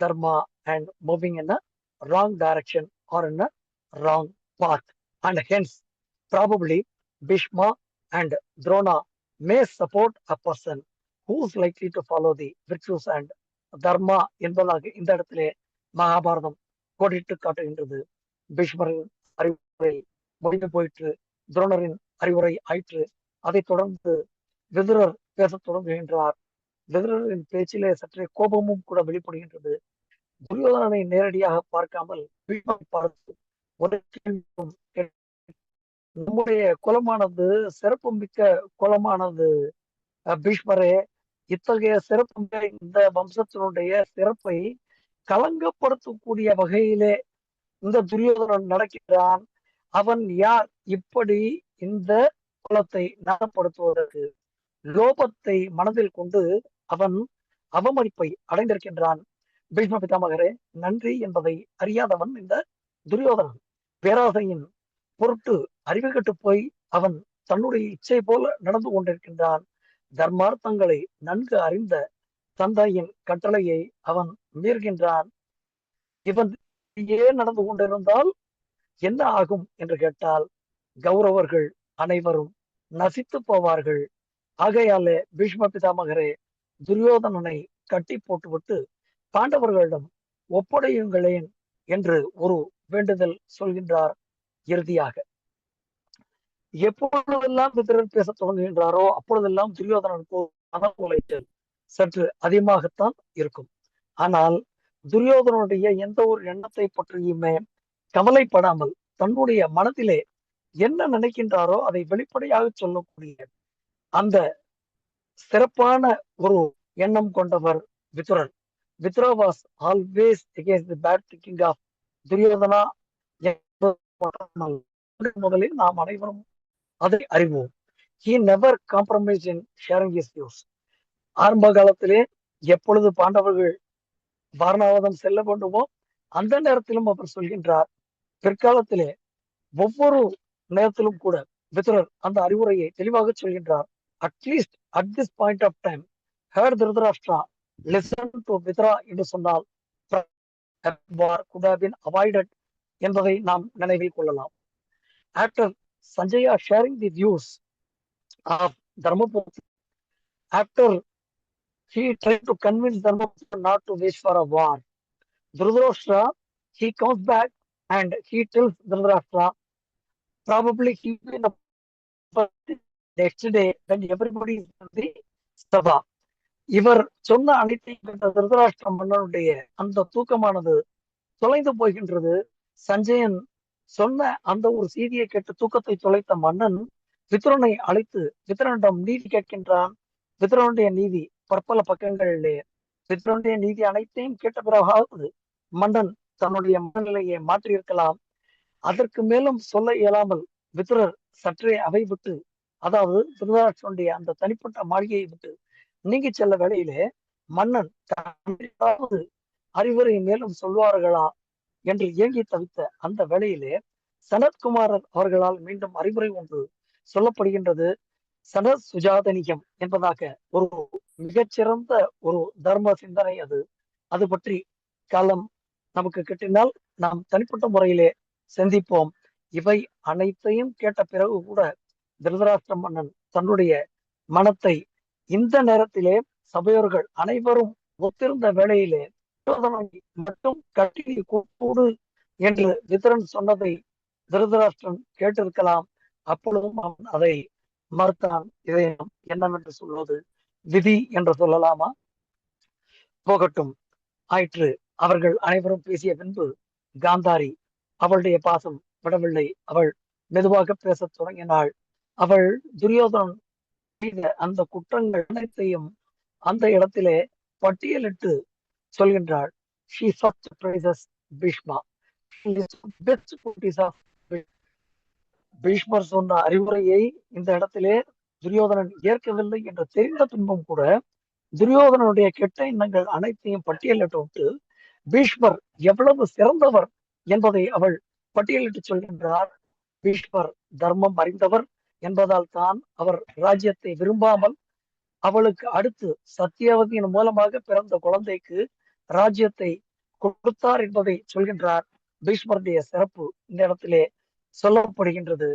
dharma and moving in a wrong direction or in a wrong path, and hence probably Bhishma and Drona may support a person who is likely to follow the virtues and தர்மா என்பதாக இந்த இடத்திலே மகாபாரதம் கோடிட்டு காட்டுகின்றது. பீஷ்மரின் அறிவுரை முடிந்து போயிற்று, துரோணரின் அறிவுரை ஆயிற்று. அதைத் தொடர்ந்து விதுரர் பேசத் தொடங்குகின்றார். விதுரரின் பேச்சிலே சற்றே கோபமும் கூட வெளிப்படுகின்றது. துரியோதனனை நேரடியாக பார்க்காமல் பீஷ்மரை பார்த்து ஒரு நம்முடைய குலமானது சிறப்பு மிக்க குலமானது. பீஷ்மரே, இத்தகைய சிறப்பு இந்த வம்சத்தினுடைய சிறப்பை களங்கப்படுத்தக்கூடிய வகையிலே இந்த துரியோதனன் நடக்கிறான். அவன் யார் இப்படி இந்த குலத்தை நலப்படுத்துவதற்கு? லோபத்தை மனதில் கொண்டு அவன் அவமதிப்பை அடைந்திருக்கின்றான். பீஷ்ம பிதாமகரே, நன்றி என்பதை அறியாதவன் இந்த துரியோதனன். பேராசையின் பொருட்டு அறிவு கெட்டு போய் அவன் தன்னுடைய இச்சை போல நடந்து கொண்டிருக்கின்றான். தர்மார்த்தங்களை நன்கு அறிந்த தந்தையின் கட்டளையை அவன் மீறுகின்றான். இவன் ஏன் நடந்து கொண்டிருந்தால் என்ன ஆகும் என்று கேட்டால், கௌரவர்கள் அனைவரும் நசித்து போவார்கள். ஆகையாலே பீஷ்ம பிதாமகரே, துரியோதனனை கட்டி போட்டுவிட்டு பாண்டவர்களிடம் ஒப்படையுங்களேன் என்று ஒரு வேண்டுதல் சொல்கின்றார். இறுதியாக எப்பொழுதெல்லாம் விதுரர் பேச தொடங்குகின்றாரோ அப்பொழுதெல்லாம் துரியோதனனுக்கு மன உளைச்சல் சற்று அதிகமாகத்தான் இருக்கும். ஆனால் துரியோதனனுடைய எந்த ஒரு எண்ணத்தை பற்றியுமே கவலைப்படாமல் தன்னுடைய மனதிலே என்ன நினைக்கின்றாரோ அதை வெளிப்படையாக சொல்லக்கூடிய அந்த சிறப்பான ஒரு எண்ணம் கொண்டவர் விதுரர். Vidura was always against the bad thinking of Duryodhana. முதலில் நாம் அனைவரும் அதை அறிவோம். He never compromised in sharing his views. ஆரம்ப காலத்திலே எப்பொழுது பாண்டவர்கள் வாரணாவதம் செல்ல வேண்டுமோ அந்த நேரத்திலும் அவர் சொல்கின்றார். பிற்காலத்திலே ஒவ்வொரு நேரத்திலும் கூட விதுரர் அந்த அறிவுரையை தெளிவாக சொல்கின்றார். At least at this point of time hear Dhritarashtra listen to Vidura என்று சொன்னால் war could have been avoided என்பதை நாம் நினைவில் கொள்ளலாம். After Sanjaya sharing the views of Dharmaputra, after he tried to convince Dharmaputra not to wish for a war, Dhritarashtra, he comes back and he tells Dhritarashtra, probably he will be in the next day when everybody is in the Sabha. இவர் சொன்ன அனைத்தையும் கேட்ட திருதராஷ்டிர மன்னனுடைய அந்த தூக்கமானது தொலைந்து போகின்றது. சஞ்சயன் சொன்ன அந்த ஒரு செய்தியை கேட்டு தூக்கத்தை தொலைத்த மன்னன் விதுரனை அழைத்து விதுரனிடம் நீதி கேட்கின்றான். விதுரனுடைய நீதி பற்பல பக்கங்களிலே விதுரனுடைய நீதி அனைத்தையும் கேட்ட பிறகாவது மன்னன் தன்னுடைய மனநிலையை மாற்றியிருக்கலாம். அதற்கு மேலும் சொல்ல இயலாமல் விதுரர் சற்றே அவை விட்டு, அதாவது திருதராஷ்டிரனுடைய அந்த தனிப்பட்ட மாளிகையை விட்டு நீங்கி செல்ல வேளையிலே மன்னன் ஏதாவது அறிவுரை மேலும் சொல்வார்களா என்று ஏங்கி தவித்த அந்த வேளையிலே சனத்குமாரர் அவர்களால் மீண்டும் அறிவுரை ஒன்று சொல்லப்படுகின்றது. சனத் சுஜாதனியம் என்பதாக ஒரு மிகச்சிறந்த ஒரு தர்ம சிந்தனை அது. அது பற்றி காலம் நமக்கு கிட்டினால் நாம் தனிப்பட்ட முறையிலே சிந்திப்போம். இவை அனைத்தையும் கேட்ட பிறகு கூட திருதராஷ்டிர மன்னன் தன்னுடைய மனத்தை இந்த நேரத்திலே சபையோர்கள் அனைவரும் ஒத்திருந்த வேளையிலே மட்டும் கட்டி கூடு என்று விதுரன் சொன்னதை திருதராஷ்டிரன் கேட்டிருக்கலாம். அப்பொழுதும் அவன் அதை மறுத்தான். இதை என்னவென்று சொல்வது, விதி என்று சொல்லலாமா? போகட்டும், ஆயிற்று. அவர்கள் அனைவரும் பேசிய பின்பு காந்தாரி அவளுடைய பாசம் விடவில்லை. அவள் மெதுவாக பேசத் தொடங்கினாள். அவள் துரியோதனன் அந்த குற்றங்கள் அனைத்தையும் அந்த இடத்திலே பட்டியலிட்டு சொல்கின்றாள். She first praises Bhishma. Best qualities of பீஷ்மர் சொன்ன அறிவுரையை இந்த இடத்திலே துரியோதனன் ஏற்கவில்லை என்று தெரிந்த பின்பும் கூட துரியோதனனுடைய கெட்ட எண்ணங்கள் அனைத்தையும் பட்டியலிட்டு விட்டு பீஷ்மர் எவ்வளவு சிறந்தவர் என்பதை அவள் பட்டியலிட்டு சொல்கின்றார். பீஷ்மர் தர்மம் அறிந்தவர் என்பதால் தான் அவர் ராஜ்யத்தை விரும்பாமல் அவளுக்கு அடுத்து சத்தியவதியின் மூலமாக பிறந்த குழந்தைக்கு ராஜ்யத்தை கொடுத்தார் என்பதை சொல்கின்றார். பீஷ்மருடைய சிறப்பு இந்த இடத்திலே சொல்லப்படுகின்றது.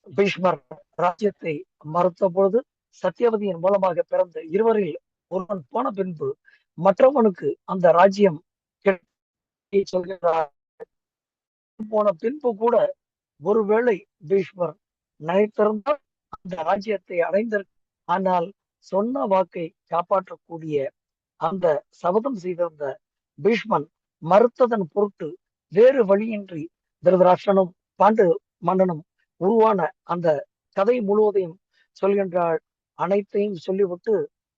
பீஷ்மர் ராஜ்யத்தை மறுத்த பொழுது சத்தியவதியின் மூலமாக பிறந்த இருவரில் ஒருவன் போன பின்பு மற்றவனுக்கு அந்த ராஜ்யம் சொல்கிறார். போன பின்பு கூட ஒருவேளை பீஷ்மர் நினைத்திருந்தால் அந்த ராஜ்யத்தை அடைந்திருக்க, ஆனால் சொன்ன வாக்கை காப்பாற்றக்கூடிய அந்த சபதம் செய்திருந்த பீஷ்மன் மறுத்ததன் பொருட்டு வேறு வழியின்றி திருதராஷ்டிரனும் பாண்டு மன்னனும் உருவான அந்த கதை முழுவதையும் சொல்கின்றாள். அனைத்தையும் சொல்லிவிட்டு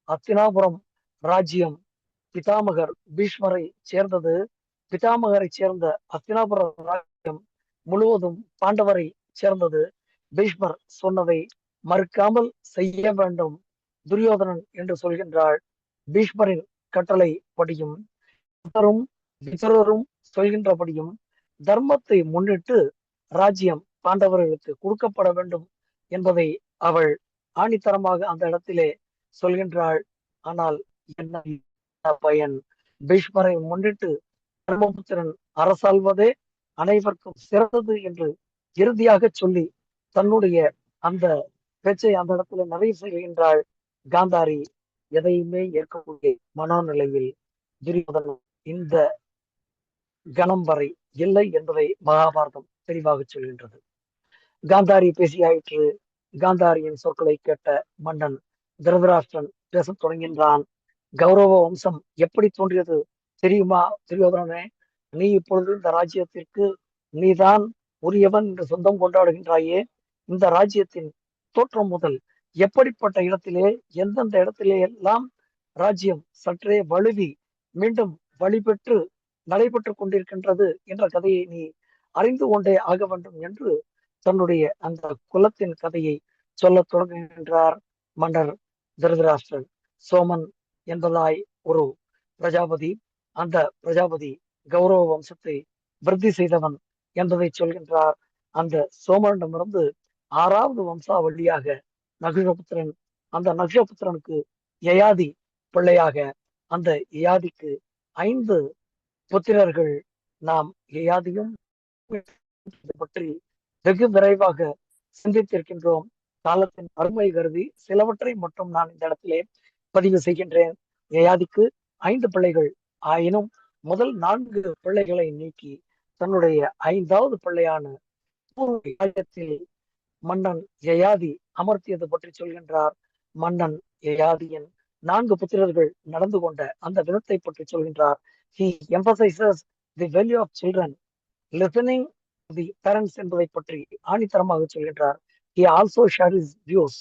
அத்தினாபுரம் ராஜ்யம் பிதாமகர் பீஷ்மரை சேர்ந்தது. பிதாமகரை சேர்ந்த அத்தினாபுர ராஜ்யம் முழுவதும் பாண்டவரை சேர்ந்தது. பீஷ்மர் சொன்னதை மறுக்காமல் செய்ய வேண்டும் துரியோதனன் என்று சொல்கின்றாள். பீஷ்மரின் கட்டளை படியும் விதுரரும் சொல்கின்றபடியும் தர்மத்தை முன்னிட்டு ராஜ்யம் பாண்டவர்களுக்கு கொடுக்கப்பட வேண்டும் என்பதை அவள் ஆணித்தரமாக அந்த இடத்திலே சொல்கின்றாள். ஆனால் என்ன பயன்? பீஷ்மரை முன்னிட்டு தர்மபுத்திரன் அரசாள்வதே அனைவருக்கும் சிறந்தது என்று இறுதியாக சொல்லி தன்னுடைய அந்த பேச்சை அந்த இடத்துல நிறைவு செய்கின்றாள். காந்தாரி எதையுமே ஏற்கக்கூடிய மனோநிலையில் துரியோதனன் இந்த கணம் வரை இல்லை என்பதை மகாபாரதம் தெளிவாக சொல்கின்றது. காந்தாரி பேசியாயிற்று. காந்தாரியின் சொற்களை கேட்ட மன்னன் திருதராஷ்டிரன் பேசத் தொடங்கின்றான். கௌரவ வம்சம் எப்படி தோன்றியது தெரியுமா துரியோதனனே? நீ இப்பொழுது இந்த ராஜ்யத்திற்கு நீதான் உரியவன் என்று சொந்தம் கொண்டாடுகின்றாயே. இந்த ராஜ்யத்தின் தோற்றம் முதல் எப்படிப்பட்ட இடத்திலே எந்தெந்த இடத்திலே எல்லாம் ராஜ்யம் சற்றே வலுவி மீண்டும் வழிபெற்று நடைபெற்று கொண்டிருக்கின்றது என்ற கதையை நீ அறிந்து கொண்டே ஆக வேண்டும் என்று தன்னுடைய அந்த குலத்தின் கதையை சொல்ல தொடங்குகின்றார் மன்னர் திருதராஷ்டிரன். சோமன் என்பதாய் ஒரு பிரஜாபதி, அந்த பிரஜாபதி கௌரவ வம்சத்தை விருத்தி செய்தவன் என்பதை சொல்கின்றார். அந்த சோமனிடமிருந்து 6வது வம்சாவளியாக நகுஷபுத்திரன், அந்த நகுஷபுத்திரனுக்கு யயாதி பிள்ளையாக, அந்த யயாதிக்கு 5 புத்திரர்கள். நாம் யயாதியும் பற்றி வெகு விரைவாக சிந்தித்திருக்கின்றோம். காலத்தின் அருமை கருதி சிலவற்றை மட்டும் நான் இந்த இடத்திலே பதிவு செய்கின்றேன். யயாதிக்கு 5 பிள்ளைகள் ஆயினும் முதல் 4 பிள்ளைகளை நீக்கி தன்னுடைய 5வது பிள்ளையான பூர்வத்தில் மன்னன் யயாதி அமர்த்தியது பற்றி சொல்கின்றார். மன்னன் யயாதியின் 4 புத்திரர்கள் நடந்து கொண்ட அந்த விதத்தை பற்றி சொல்கின்றார். He emphasizes the value of children listening to the parents என்பதை பற்றி ஆணித்தரமாக சொல்கின்றார். He also shared his views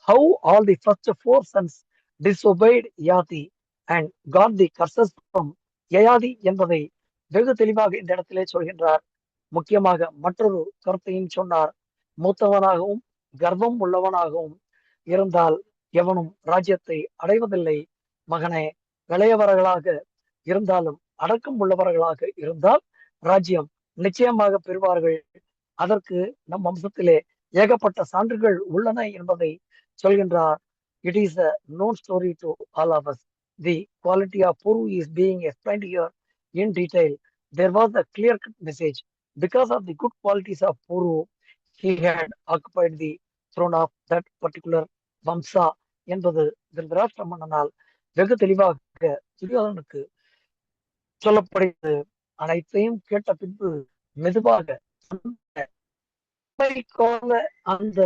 how all the first 4 sons disobeyed Yati and got the curses from Yayati என்பதை வெகு தெளிவாக இந்த இடத்திலே சொல்கின்றார். முக்கியமாக மற்றொரு கருத்தையும் சொன்னார். மூத்தவனாகவும் கர்வம் உள்ளவனாகவும் இருந்தால் எவனும் ராஜ்யத்தை அடைவதில்லை. மகனே, இளையவர்களாக இருந்தாலும் அடக்கம் உள்ளவர்களாக இருந்தால் ராஜ்யம் நிச்சயமாக பெறுவார்கள். அதற்கு நம் வம்சத்திலே ஏகப்பட்ட சான்றுகள் உள்ளன என்பதை சொல்கின்றார். It is a known story to all of us. The quality of Puru is being explained here in detail. There was a clear-cut message. Because of the good qualities of Puru, he had occupied the throne of that particular வம்சா என்பது திருதராஷ்டிர மன்னனால் வெகு தெளிவாக துரியோதனுக்கு சொல்லப்படுகிறது. அனைத்தையும் கேட்ட பின்பு மெதுவாக அந்த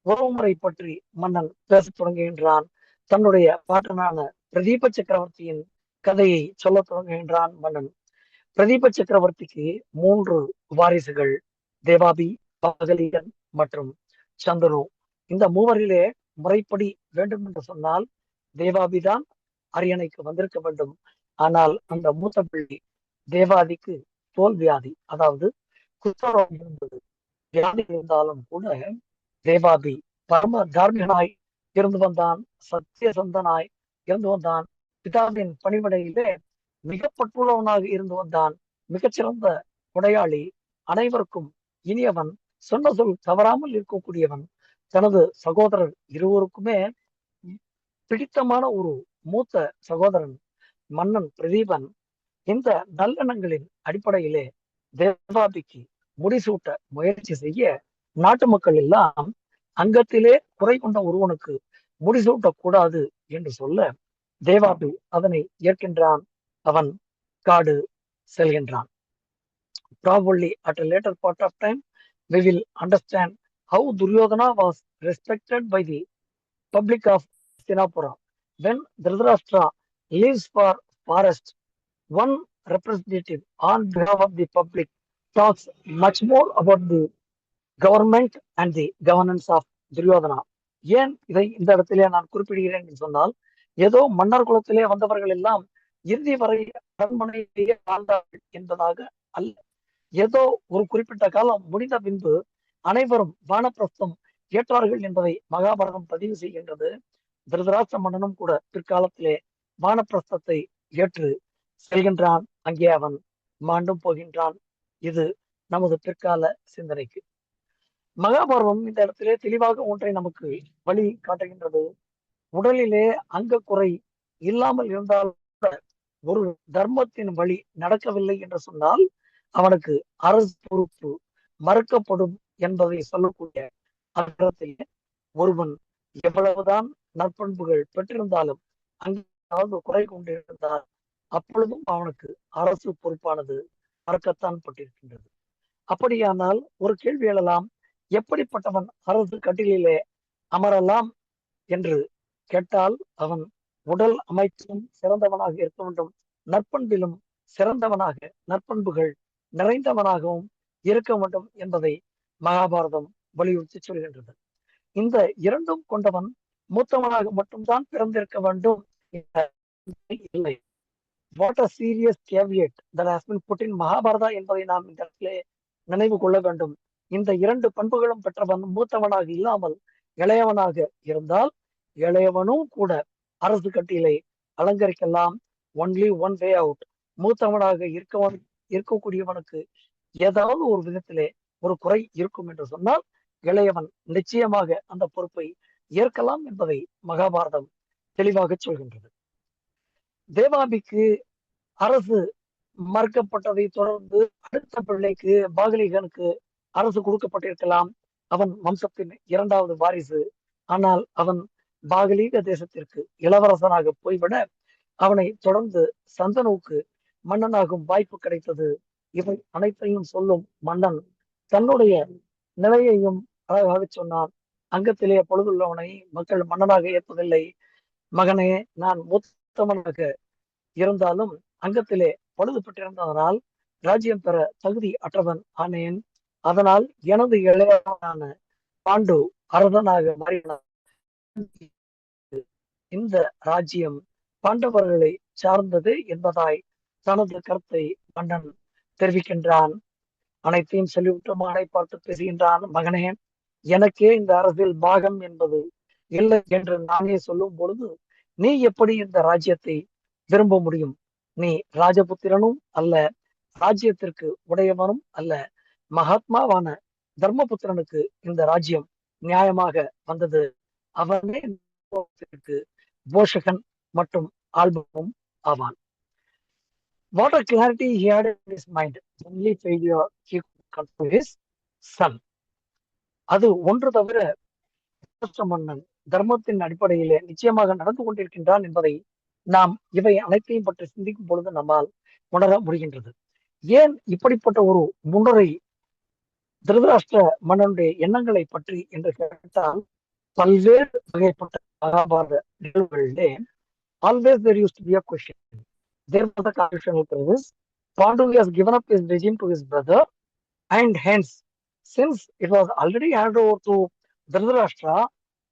உறவுமுறை பற்றி மன்னன் பேசத் தொடங்குகின்றான். தன்னுடைய பாட்டனான பிரதீப சக்கரவர்த்தியின் கதையை சொல்ல தொடங்குகின்றான் மன்னன். பிரதீப சக்கரவர்த்திக்கு 3 வாரிசுகள், தேவாபி, பகலிகன் மற்றும் சந்தனு. இந்த மூவரிலே முறைப்படி வேண்டும் என்று சொன்னால் தேவாபிதான் அரியணைக்கு வந்திருக்க வேண்டும். ஆனால் அந்த மூத்த பிள்ளை தேவாதிக்கு தோல் வியாதி, அதாவது குஷ்டரோகம் இருந்தது. வியாதி இருந்தாலும் கூட தேவாபி பரம தார்மிகனாய் இருந்து வந்தான், சத்தியசந்தனாய் இருந்து வந்தான். பிதாவின் பணிவிடையிலே மிக பற்றுள்ளவனாக இருந்து வந்தான். மிகச்சிறந்த கொடையாளி, அனைவருக்கும் இனியவன், சொன்ன சொல் தவறாமல் இருக்கக்கூடியவன். தனது சகோதரர் இருவருக்குமே பிடித்தமான ஒரு மூத்த சகோதரன் மன்னன் பிரதீபன். இந்த நல்லெண்ணங்களின் அடிப்படையிலே தேவாபிக்கு முடிசூட்ட முயற்சி செய்ய நாட்டு மக்கள் எல்லாம் அங்கத்திலே குறை கொண்ட ஒருவனுக்கு முடிசூட்டக்கூடாது என்று சொல்ல தேவாபி அதனை ஏற்கின்றான். அவன் காடு செல்கின்றான். Probably at a later part of time we will understand how Duryodhana was respected by the public of Hastinapura. When Dhritarashtra leaves for forest, one representative on behalf of the public talks much more about the government and the governance of Duryodhana. ஏன் இதை இந்த இடத்திலே நான் குறிப்பிடுகிறேன் என்று சொன்னால், ஏதோ மன்னர் குலத்திலே வந்தவர்கள் எல்லாம் இறுதி வரை அரண்மனையிலேயே வாழ்ந்தார்கள் என்பதாக அல்ல. ஏதோ ஒரு குறிப்பிட்ட காலம் முடிந்த பின்பு அனைவரும் வானப்பிரஸ்தம் ஏற்றார்கள் என்பதை மகாபாரதம் பதிவு செய்கின்றது. திருதராஷ்டிர மன்னனும் கூட பிற்காலத்திலே வானப்பிரஸ்தத்தை ஏற்று செல்கின்றான். அங்கே அவன் மாண்டும் போகின்றான். இது நமது பிற்கால சிந்தனைக்கு. மகாபாரதம் இந்த இடத்திலே தெளிவாக ஒன்றை நமக்கு வழி காட்டுகின்றது. உடலிலே அங்கக்குறை இல்லாமல் இருந்தால் ஒரு தர்மத்தின் வழி நடக்கவில்லை என்று சொன்னால் அவனுக்கு அரசு பொறுப்பு மறுக்கப்படும் என்பதை சொல்லக்கூடிய அர்த்தத்திலே ஒருவன் எவ்வளவுதான் நற்பண்புகள் பெற்றிருந்தாலும் அங்கு குறை கொண்டிருந்தால் அப்பொழுதும் அவனுக்கு அரசு பொறுப்பானது மறக்கத்தான் பட்டிருக்கின்றது. அப்படியானால் ஒரு கேள்வி எழலாம், எப்படிப்பட்டவன் அரசு கட்டிலே அமரலாம் என்று கேட்டால், அவன் உடல் அமைப்பிலும் சிறந்தவனாக இருக்க வேண்டும், நற்பண்பிலும் சிறந்தவனாக, நற்பண்புகள் நிறைந்தவனாகவும் இருக்க வேண்டும் என்பதை மகாபாரதம் வலியுறுத்தி சொல்கின்றது. இந்த இரண்டும் கொண்டவன் மூத்தவனாக மட்டும்தான் பிறந்திருக்க வேண்டும் இல்லை. What a serious caveat that has been put in Mahabharata என்பதை நாம் இந்த இடத்திலே நினைவு கொள்ள வேண்டும். இந்த 2 பண்புகளும் பெற்றவன் மூத்தவனாக இல்லாமல் இளையவனாக இருந்தால் இளையவனும் கூட அரசு கட்டிலை அலங்கரிக்கலாம். Only one way out. மூத்தவனாக இருக்கக்கூடியவனுக்கு ஏதாவது ஒரு விதத்திலே ஒரு குறை இருக்கும் என்று சொன்னால் இளையவன் நிச்சயமாக அந்த பொறுப்பை ஏற்கலாம் என்பதை மகாபாரதம் தெளிவாக சொல்கின்றது. தேவாபிக்கு அரசு மறுக்கப்பட்டதை தொடர்ந்து அடுத்த பிள்ளைக்கு பாகலிகனுக்கு அரசு கொடுக்கப்பட்டிருக்கலாம். அவன் வம்சத்தின் இரண்டாவது வாரிசு. ஆனால் அவன் பாகலீக தேசத்திற்கு இளவரசனாக போய்விட அவனை தொடர்ந்து சந்தனுவுக்கு மன்னனாகும் வாய்ப்பு கிடைத்தது. இவை அனைத்தையும் சொல்லும் மன்னன் தன்னுடைய நிலையையும் அழகாக சொன்னான். அங்கத்திலே பொழுதுள்ளவனை மக்கள் மன்னனாக ஏற்பதில்லை. மகனே, நான் மூத்தவனாக இருந்தாலும் அங்கத்திலே பழுது பெற்றிருந்ததனால் ராஜ்யம் பெற தகுதி அற்றவன் ஆனேன். அதனால் எனது இளையவனான பாண்டு அரசனாக மாறினான். இந்த ராஜ்யம் பாண்டவர்களை சார்ந்தது என்பதாய் தனது கருத்தை மன்னன் தெரிவிக்கின்றான். அனைத்தையும் சொல்லிவிட்டு மகனை பார்த்து பேசுகின்றான். மகனே, எனக்கே இந்த அரசில் பாகம் என்பது இல்லை என்று நானே சொல்லும் பொழுது நீ எப்படி இந்த ராஜ்யத்தை விரும்ப முடியும்? நீ ராஜபுத்திரனும் அல்ல, ராஜ்யத்திற்கு உடையவனும் அல்ல. மகாத்மாவான தர்மபுத்திரனுக்கு இந்த ராஜ்யம் நியாயமாக வந்தது. அவனே போஷகன் மற்றும் ஆல்பமும் ஆவான். What a clarity he had in his mind. Only failure he could control his son. அது ஒன்று தவிர மன்னன் தர்மத்தின் அடிப்படையிலே நிச்சயமாக நடந்து கொண்டிருக்கின்றான் என்பதை நாம் இவை அனைத்தையும் பற்றி சிந்திக்கும் பொழுது நம்மால் உணர முடிகின்றது. ஏன் இப்படிப்பட்ட ஒரு முன்னுரை திருதராஷ்டிர மன்னனுடைய எண்ணங்களை பற்றி என்று கேட்டால், பல்வேறு வகைப்பட்ட Mahabharata நிகழ்வுகளிலே always there used to be a question. There was a conditional premise. Pandu has given up his regime to his brother, and hence, since it was already handed over to Dhritarashtra,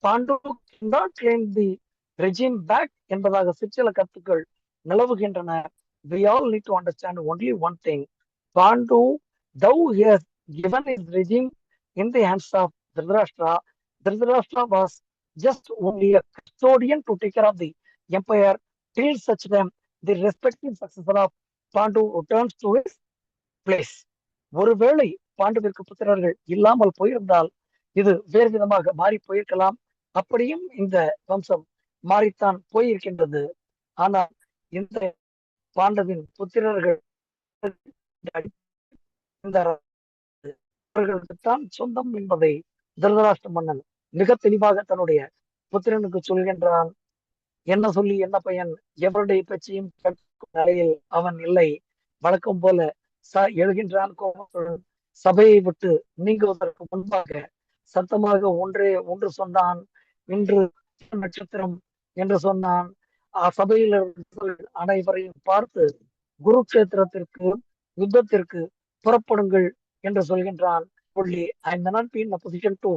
Pandu cannot claim the regime back என்பதாக சிற்சில கருத்துக்கள் நிலவுகின்றன. We all need to understand only one thing. Pandu, though he has given his regime in the hands of Dhritarashtra, Dhritarashtra was just only a custodian to take care of the empire till such time the respective successor of Pandu returns to his place. ஒருவேளை பாண்டுவிற்கு புத்திரர்கள் இல்லாமல் போயிருந்தால் இது வேறு விதமாக மாறி போயிருக்கலாம். அப்படியும் இந்த வம்சம் மாறித்தான் போயிருக்கின்றது. ஆனால் இந்த பாண்டவின் புத்திரர்கள் அவர்களுக்குத்தான் சொந்தம் என்பதை திருதராஷ்டிர மன்னன் மிக தெளிவாக தன்னுடைய புத்திரனுக்கு சொல்கின்றான். என்ன சொல்லி என்ன பயன்? எவருடைய பேச்சையும் கேட்கும் நிலையில் அவன் இல்லை. வழக்கம் போல எழுகின்றான் கோபத்துடன். சபையை விட்டு நீங்குவதற்கு முன்பாக சத்தமாக ஒன்று சொன்னான். இன்று நட்சத்திரம் என்று சொன்னான். சபையில் அனைவரையும் பார்த்து குருக்ஷேத்திரத்திற்கு யுத்தத்திற்கு புறப்படுங்கள் என்று சொல்கின்றான். I may not be in a position to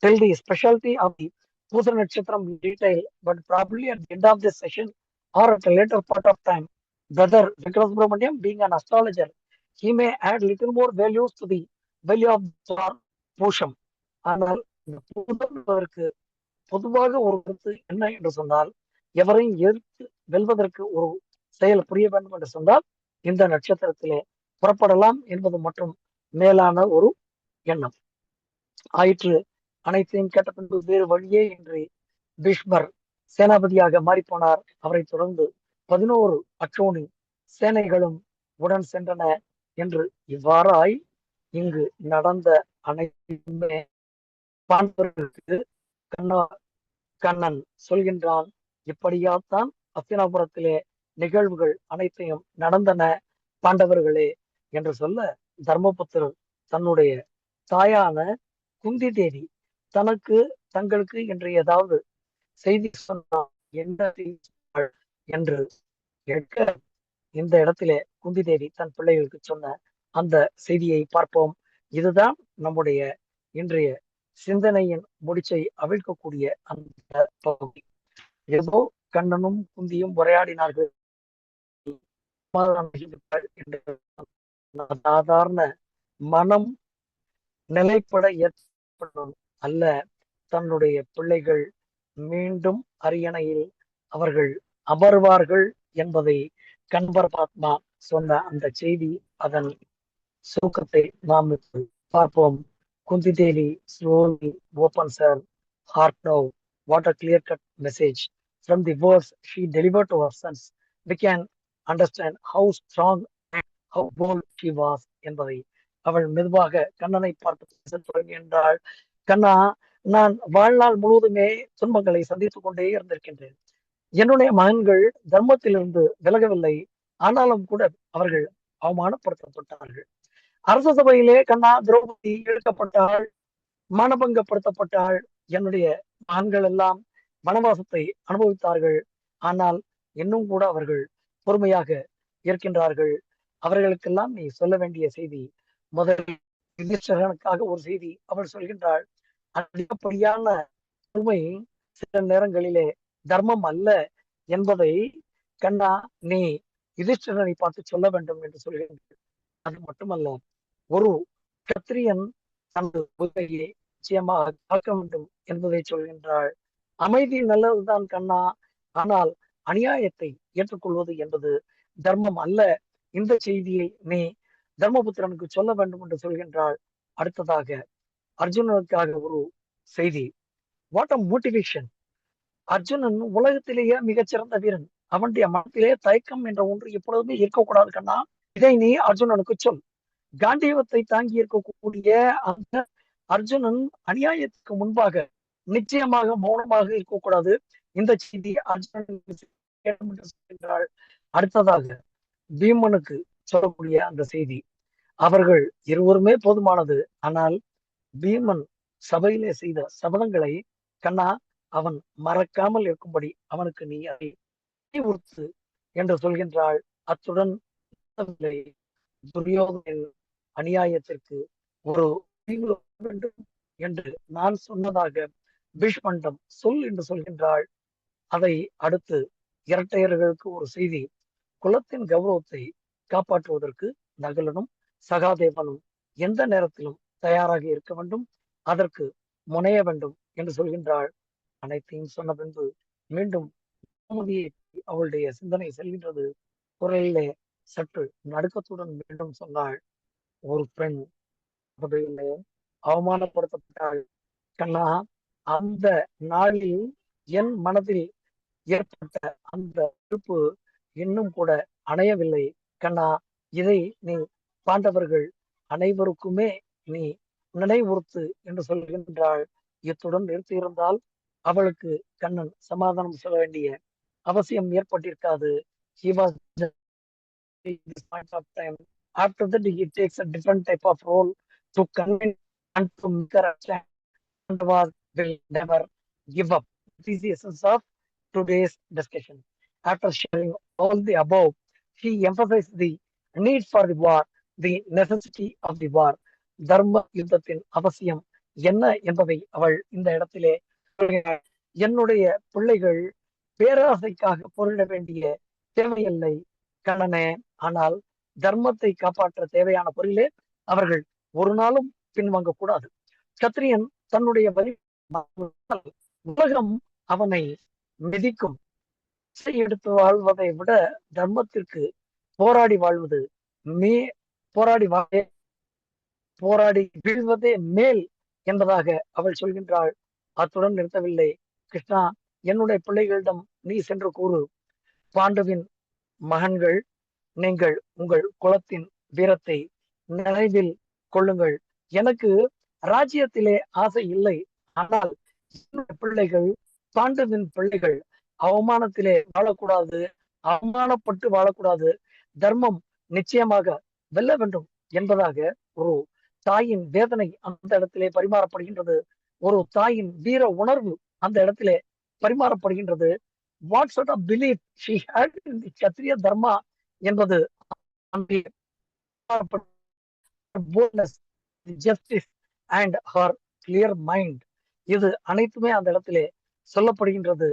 tell the specialty of the Pusa Nakshatram in detail, but probably at the end of this session or at a later part of time, Brother Vikas Subramaniam, being an astrologer, he may add little more values to the value of Pusham. ஆனால் இந்த பூதற்கு பொதுவாக ஒரு கருத்து என்ன என்று சொன்னால், எவரையும் எதிர்த்து வெல்வதற்கு ஒரு செயல் புரிய வேண்டும் என்று சொன்னால் இந்த நட்சத்திரத்திலே புறப்படலாம் என்பது மற்றும் மேலான ஒரு எண்ணம் ஆயிற்று. அனைத்தையும் கேட்ட பின்பு வேறு வழியே இன்றி பீஷ்மர் சேனாபதியாக மாறிப்போனார். அவரை தொடர்ந்து 11 அற்றோணி சேனைகளும் உடன் சென்றன என்று இவ்வாறாய் இங்கு நடந்த அனைத்துமே பாண்டவர்களுக்கு கண்ணன் சொல்கின்றான். இப்படியாத்தான் அஸ்தினாபுரத்திலே நிகழ்வுகள் அனைத்தையும் நடந்தன பாண்டவர்களே என்று சொல்ல, தர்மபுத்திரர் தன்னுடைய தாயான குந்தி தேவி தங்களுக்கு என்று ஏதாவது செய்தி சொன்னால் என்ன என்று கேட்க, இந்த இடத்திலே குந்தி தேவி தன் பிள்ளைகளுக்கு சொன்ன அந்த செய்தியை பார்ப்போம். இதுதான் நம்முடைய இன்றைய சிந்தனையின் முடிச்சை அவிழ்க்கக்கூடிய அந்த பகுதி. ஏதோ கண்ணனும் குந்தியும் உரையாடினார்கள் என்று சாதாரண மனம் நிலைப்பட ஏற்படும் அல்ல. தன்னுடைய பிள்ளைகள் மீண்டும் அரியணையில் அவர்கள் அமர்வார்கள் என்பதை கண்பரமாத்மா சொன்ன அந்த செய்தி, அதன் சுருக்கத்தை நாம் பார்ப்போம். Kunti Devi slowly opens her heart now. What a clear-cut message. From the words she delivered to her sons, we can understand how strong and how bold she was என்பதை அவள் மெதுவாக கண்ணனை பார்த்து பேசத் தொடங்குகின்றாள். கண்ணா, நான் வாழ்நாள் முழுவதுமே துன்பங்களை சந்தித்துக் கொண்டே இருந்திருக்கின்றேன். என்னுடைய மகன்கள் தர்மத்திலிருந்து விலகவில்லை. ஆனாலும் கூட அவர்கள் அவமானப்படுத்தப்பட்டார்கள். அரச சபையிலே கண்ணா, திரௌபதி இழுக்கப்பட்டாள், மானபங்கப்படுத்தப்பட்டாள். என்னுடைய மகன்கள் எல்லாம் வனவாசத்தை அனுபவித்தார்கள். ஆனால் இன்னும் கூட அவர்கள் பொறுமையாக இருக்கின்றார்கள். அவர்களுக்கெல்லாம் நீ சொல்ல வேண்டிய செய்தி, முதலில் யுதிஷ்டிரனுக்காக ஒரு செய்தி அவள் சொல்கின்றாள். அதிகப்படியான பொறுமை சில நேரங்களிலே தர்மம் அல்ல என்பதை கண்ணா நீ யுதிஷ்டிரனை பார்த்து சொல்ல வேண்டும் என்று சொல்கின்றாள். அது மட்டுமல்ல, ஒரு கத்திரியன் தனது உயிரையை நிச்சயமாக காக்க வேண்டும் என்பதை சொல்கின்றாள். அமைதி நல்லதுதான் கண்ணா, ஆனால் அநியாயத்தை ஏற்றுக்கொள்வது என்பது தர்மம் அல்ல. இந்த செய்தியை நீ தர்மபுத்திரனுக்கு சொல்ல வேண்டும் என்று சொல்கின்றாள். அடுத்ததாக அர்ஜுனனுக்காக ஒரு செய்தி. What a motivation! அர்ஜுனன் உலகத்திலேயே மிகச்சிறந்த வீரன். அவனுடைய மனத்திலே தயக்கம் என்ற ஒன்று எப்பொழுதுமே இருக்கக்கூடாது கண்ணா. இதை நீ அர்ஜுனனுக்கு சொல். காண்டீவத்தை தாங்கி இருக்கக்கூடிய அந்த அர்ஜுனன் அநியாயத்துக்கு முன்பாக நிச்சயமாக மௌனமாக இருக்கக்கூடாது. இந்த செய்தி அர்ஜுனன் சொல்கின்றாள். அடுத்ததாக பீமனுக்கு சொல்லக்கூடிய அந்த செய்தி, அவர்கள் இருவருமே போதுமானது. ஆனால் பீமன் சபையிலே செய்த சபதங்களை கண்ணா அவன் மறக்காமல் இருக்கும்படி அவனுக்கு நீ அதை நினைவுறுத்து என்று சொல்கின்றாள். அத்துடன் துரியோதனின் அநியாயத்திற்கு ஒரு தீர்வு வேண்டும் என்று நான் சொன்னதாக பீஷ்மண்டம் சொல் என்று சொல்கின்றாள். அதை அடுத்து இரட்டையர்களுக்கு ஒரு செய்தி. குலத்தின் கௌரவத்தை காப்பாற்றுவதற்கு நகுலனும் சகாதேவனும் எந்த நேரத்திலும் தயாராக இருக்க வேண்டும், அதற்கு முனைய வேண்டும் என்று சொல்கின்றாள். அனைத்தையும் சொன்ன பின்பு மீண்டும் அவளுடைய சிந்தனை செல்கின்றது. குரலிலே சற்று நடுக்கத்துடன் மீண்டும் சொன்னாள், ஒரு பெண் சபையிலே அவமானப்படுத்தப்பட்டாள் கண்ணா. அந்த நாளில் என் மனதில் ஏற்பட்ட அந்த வெறுப்பு இன்னும் கூட அணையவில்லை கண்ணா. இதை நீ பாண்டவர்கள் அனைவருக்குமே நீ நினைவுறுத்து என்று சொல்கின்றாள். இத்துடன் நிறுத்தியிருந்தால் அவளுக்கு கண்ணன் சமாதானம் சொல்ல வேண்டிய அவசியம் ஏற்பட்டிருக்காது. He was just at this point of time. After that, he takes a different type of role to convince and to make her understand Pandavas will never give up. This is the essence of today's discussion. After sharing all the above, he emphasized the need for the war, the necessity of the war. தர்ம யுத்தத்தின் அவசியம் என்ன என்பதை அவள் இந்த இடத்திலே சொல்கிறாள். என்னுடைய பிள்ளைகள் பேராசைக்காக போரிட வேண்டிய தேவையில்லை கண்ணனே, ஆனால் தர்மத்தை காப்பாற்ற தேவையான பொருளே அவர்கள் ஒரு நாளும் பின்வாங்க கூடாது. கத்திரியன் தன்னுடைய வழி உலகம் அவனை மிதிக்கும். எடுத்து வாழ்வதை விட தர்மத்திற்கு போராடி வாழ்வது போராடி வீழ்வதே மேல் என்பதாக அவள் சொல்கின்றாள். அத்துடன் நிறுத்தவில்லை. கிருஷ்ணா, என்னுடைய பிள்ளைகளிடம் நீ சென்று கூறு, பாண்டுவின் மகன்கள், நீங்கள் உங்கள் குலத்தின் வீரத்தை நினைவில் கொள்ளுங்கள். எனக்கு ராஜ்யத்திலே ஆசை இல்லை, ஆனால் பிள்ளைகள், பாண்டுவின் பிள்ளைகள் அவமானத்திலே வாழக்கூடாது, அவமானப்பட்டு வாழக்கூடாது. தர்மம் நிச்சயமாக வெல்ல வேண்டும் என்பதாக ஒரு தாயின் வேதனை அந்த இடத்திலே பரிமாறப்படுகின்றது. ஒரு தாயின் வீர உணர்வு அந்த இடத்திலே பரிமாறப்படுகின்றது. What sort of belief she had in the Kshatriya dharma என்பது boldness, justice and her clear mind, இது அனைத்துமே அந்த இடத்திலே சொல்லப்படுகின்றது.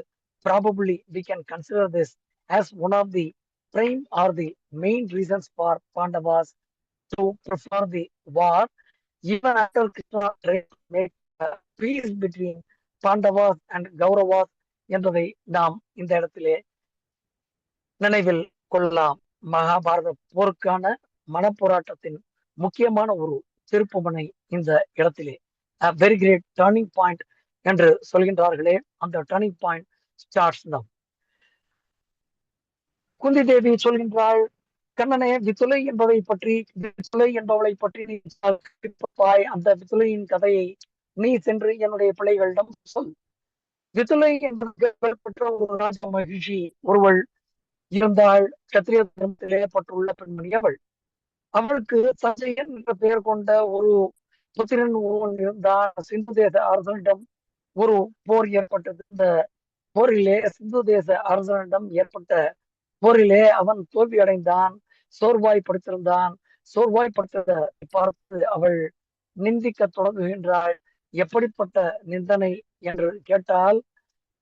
Probably we can consider this as one of the prime or the main reasons for Pandavas to prefer the war, even after Krishna tried to make peace between Pandavas and Kauravas என்பதை நாம் இந்த இடத்திலே நினைவில் கொள்ளலாம். மகாபாரத போருக்கான மனப்போராட்டத்தின் முக்கியமான ஒரு திருப்புமுனை இந்த இடத்திலே வெரி கிரேட் டர்னிங் பாயிண்ட் என்று சொல்கின்றார்களே, அந்த turning point starts now. Kunti Devi சொல்கின்றாள், கண்ணனே, விதுலை என்பவளை பற்றி நீ அந்த விதுலையின் கதையை நீ சென்று என்னுடைய பிள்ளைகளிடம் சொல். விதுலை என்பது பெற்ற ஒரு ராஜ மகிழ்ச்சி ஒருவள் இருந்தாள். கத்திரிய தர்மத்திலே பட்டுள்ள பெண்மணி அவள். அவளுக்கு சஞ்சயன் என்ற பெயர் கொண்ட ஒரு புத்திரன் ஒருவன் இருந்தான். சிந்து தேச அரசனிடம் ஒரு போர் ஏற்பட்டது. இந்த போரிலே சிந்து தேச அரசனிடம் ஏற்பட்ட போரிலே அவன் தோல்வி அடைந்தான், சோர்வாய்ப்படுத்திருந்தான். சோர்வாய்ப்படுத்ததை பார்த்து அவள் நிந்திக்க தொடங்குகின்றாள். எப்படிப்பட்ட நிந்தனை என்று கேட்டால்,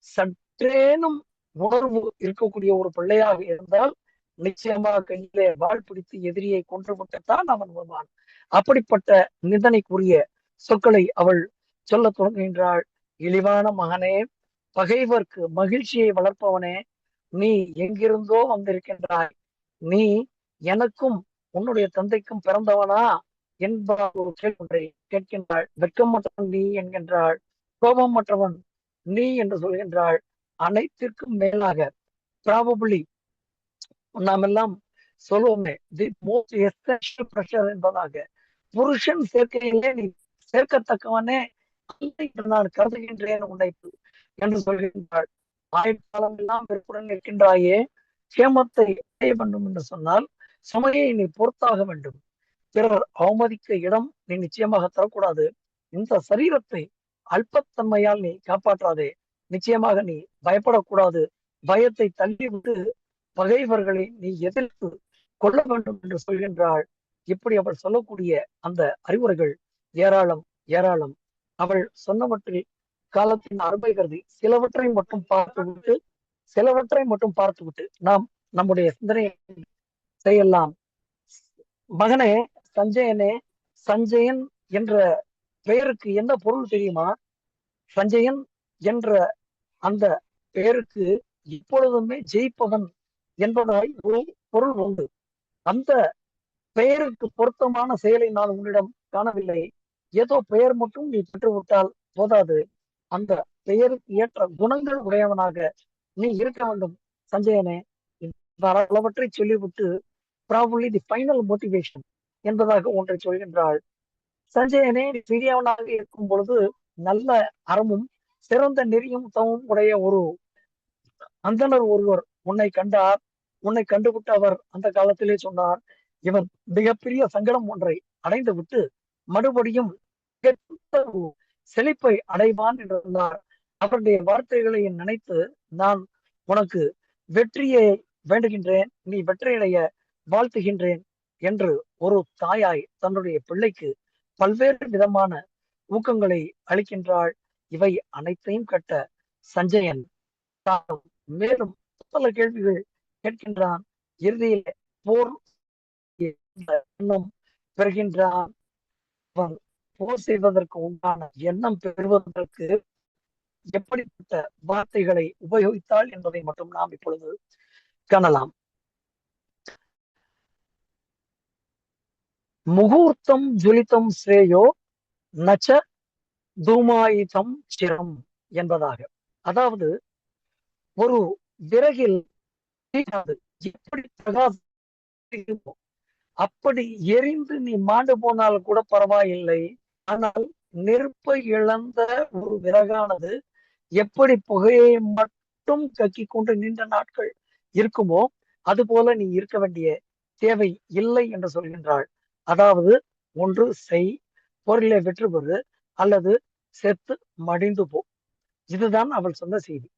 சற்றேனும் உணர்வு இருக்கக்கூடிய ஒரு பிள்ளையாக இருந்தால் நிச்சயமாக கையிலே வாழ் பிடித்து எதிரியை கொன்று விட்டுத்தான் அவன் வருவான். அப்படிப்பட்ட நிந்தனைக்குரிய சொற்களை அவள் சொல்ல தொடங்குகின்றாள். இழிவான மகனே, பகைவர்க்கு மகிழ்ச்சியை வளர்ப்பவனே, நீ எங்கிருந்தோ வந்திருக்கின்றாய். நீ எனக்கும் உன்னுடைய தந்தைக்கும் பிறந்தவனா என்பார் ஒரு கேள்வி ஒன்றை கேட்கின்றாள். வெட்கமற்றவன் நீ என்கின்றாள். கோபமற்றவன் நீ என்று சொல்கின்றாள். அனைத்திற்கும் மேலாக ப்ராபபிளி நாம் எல்லாம் சொல்லுவோமே, தி மோஸ்ட் எசென்ஷியல் ப்ரெஷர் என்பதாக, புருஷன் சேர்க்கையிலே நீ சேர்க்கத்தக்கவனே என்று நான் கருதுகின்றேன் உன்னை என்று சொல்கின்றாள். ஆயுட்காலம் எல்லாம் வெறுப்புடன் இருக்கின்றாயே, சேமத்தை அடைய வேண்டும் என்று சொன்னால் சுமையை நீ பொறுத்தாக வேண்டும். பிறர் அவமதிக்க இடம் நீ நிச்சயமாக தரக்கூடாது. இந்த சரீரத்தை அல்பத்தன்மையால் நீ காப்பாற்றாதே. நிச்சயமாக நீ பயப்படக்கூடாது. பயத்தை தள்ளிவிட்டு பகைவர்களை நீ எதிர்த்து கொள்ள வேண்டும் என்று சொல்கின்றாள். இப்படி அவள் சொல்லக்கூடிய அந்த அறிவுரைகள் ஏராளம் ஏராளம். அவள் சொன்னவற்றில் காலத்தின் அருமை கருதி சிலவற்றை மட்டும் பார்த்துவிட்டு நாம் நம்முடைய சிந்தனையை செய்யலாம். மகனே, சஞ்சயனே, சஞ்சயன் என்ற பெயருக்கு என்ன பொருள் தெரியுமா? சஞ்சயன் என்ற அந்த பெயருக்கு எப்பொழுதுமே ஜெயிப்பவன் என்பதாய் ஒரு பொருள் உண்டு. அந்த பெயருக்கு பொருத்தமான செயலை நான் உன்னிடம் காணவில்லை. ஏதோ பெயர் மட்டும் நீ பெற்றுவிட்டால் போதாது. அந்த பெயருக்கு ஏற்ற குணங்கள் உடையவனாக நீ இருக்க வேண்டும் சஞ்சயனே. பலவற்றை சொல்லிவிட்டு ப்ராபபிலி தி ஃபைனல் மோட்டிவேஷன் என்பதாக ஒன்றை சொல்கின்றாள். சஞ்சயனே, சிறியவனாக இருக்கும் பொழுது நல்ல அறமும் சிறந்த நெறியும் தவமும் உடைய ஒரு அந்தனர் ஒருவர் உன்னை கண்டார். உன்னை கண்டுவிட்டு அவர் அந்த காலத்திலே சொன்னார், இவன் மிகப்பெரிய சங்கடம் ஒன்றை அடைந்து விட்டு மறுபடியும் செழிப்பை அடைவான் என்று சொன்னார். அவருடைய வார்த்தைகளை நினைத்து நான் உனக்கு வெற்றியை வேண்டுகின்றேன், நீ வெற்றியடைய வாழ்த்துகின்றேன் என்று ஒரு தாயாய் தன்னுடைய பிள்ளைக்கு பல்வேறு விதமான ஊக்கங்களை அளிக்கின்றாள். இவை அனைத்தையும் கட்ட சஞ்சயன் தான் மேலும் பல கேள்விகள் கேட்கின்றான். இறுதியில் போர் எண்ணம் பெறுகின்றான். அவன் போர் செய்வதற்கு உண்டான எண்ணம் பெறுவதற்கு எப்படிப்பட்ட வார்த்தைகளை உபயோகித்தாள் என்பதை மட்டும் நாம் இப்பொழுது காணலாம். முகூர்த்தம் ஜுலிதம் ஸ்ரேயோ நச்ச தூமாயுதம் சிரம் என்பதாக. அதாவது ஒரு விறகில் எப்படி பிரகாசம் அப்படி எரிந்து நீ மாண்டு போனால் கூட பரவாயில்லை. ஆனால் நெருப்பை இழந்த ஒரு விறகானது எப்படி புகையை மட்டும் கக்கி கொண்டு நீண்ட நாட்கள் இருக்குமோ அது போல நீ இருக்க வேண்டிய தேவை இல்லை என்று சொல்கின்றாள். அதாவது ஒன்று செய், போரிலே வெற்றி பெறு, அல்லது செத்து மடிந்து போ. இதுதான் அவள் சொன்ன செய்தி.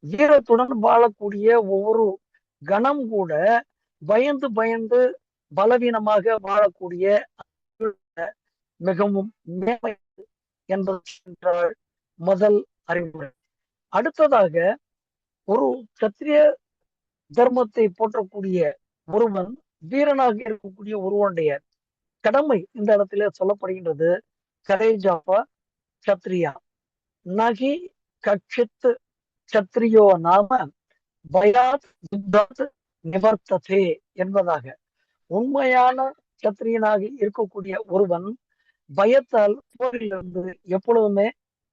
வீரத்துடன் வாழக்கூடிய ஒவ்வொரு கணம் கூட பயந்து பயந்து பலவீனமாக வாழக்கூடிய மிகவும் மேன்மை என்பது முதல் அறிவுரை. அடுத்ததாக, ஒரு கத்திரிய தர்மத்தை போற்றக்கூடிய ஒருவன், வீரனாக இருக்கக்கூடிய ஒருவனுடைய கடமை இந்த இடத்துல சொல்லப்படுகின்றது. கரேஜ் ஆஃப் கத்ரியா நகி கட்சித்து சத்ரியோ நாம பயாத் யுத்தாத் நிவர்த்ததே என்பதாக. உண்மையான சத்திரியனாக இருக்கக்கூடிய ஒருவன் பயத்தால் போரிலிருந்து எப்பொழுதுமே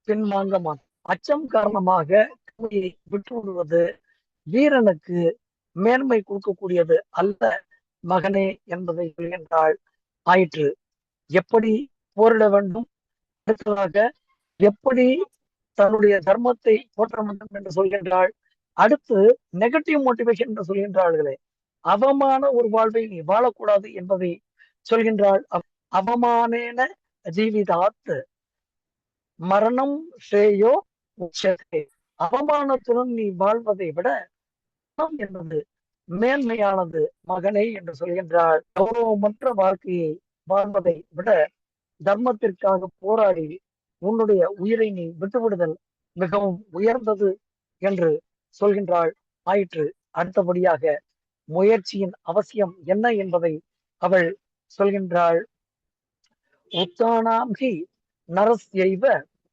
பின்வாங்க மாட்டான். அச்சம் காரணமாக கடமையை விட்டு விடுவது வீரனுக்கு மேன்மை கொடுக்கக்கூடியது அல்ல மகனே என்பதை சொல்கின்றாள். ஆயிற்று. எப்படி போரிட வேண்டும், அடுத்ததாக எப்படி தன்னுடைய தர்மத்தை போற்ற வேண்டும் என்று சொல்கின்றாள். அடுத்து நெகட்டிவ் மோட்டிவேஷன் என்று சொல்கின்றார்களே, அவமான ஒரு வாழ்வை நீ வாழக்கூடாது என்பதை சொல்கின்றாள். அவமானேன ஜீவிதாத் மரணம் ஸ்ரேயோ உச்சதே. அவமானத்துடன் நீ வாழ்வதை விட மரணம் என்பது மேன்மையானது மகனே என்று சொல்கின்றாள். கௌரவமற்ற வாழ்க்கையை வாழ்வதை விட தர்மத்திற்காக போராடி உன்னுடைய உயிரை நீ விட்டுவிடுதல் மிகவும் உயர்ந்தது என்று சொல்கின்றாள். ஆயிற்று. அடுத்தபடியாக முயற்சியின் அவசியம் என்ன என்பதை அவள் சொல்கின்றாள். உத்தானாம் ஹி நரஸ்யைவ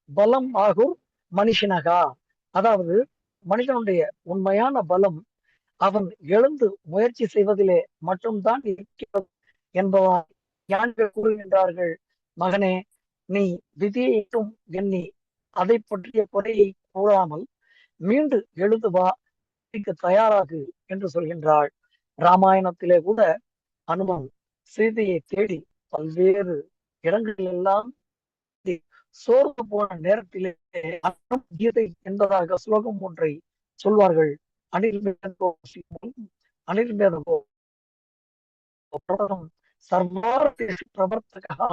பலம் ஆகுர் மனுஷனகா. அதாவது மனிதனுடைய உண்மையான பலம் அவன் எழுந்து முயற்சி செய்வதிலே மட்டும்தான் இருக்கிறது என்பதால் ஞானிகள் கூறுகின்றார்கள். மகனே, நீ விதியையும் எண்ணி அதை பற்றிய குறையை கூறாமல் மீண்டு எழுந்து வா, தயாராகு என்று சொல்கின்றாள். ராமாயணத்திலே கூட அனுமன் சீதையை தேடி பல்வேறு இடங்களெல்லாம் சோர்ந்து போன நேரத்திலே கீதை என்பதாக ஸ்லோகம் ஒன்றை சொல்வார்கள். பிரவர்த்தகா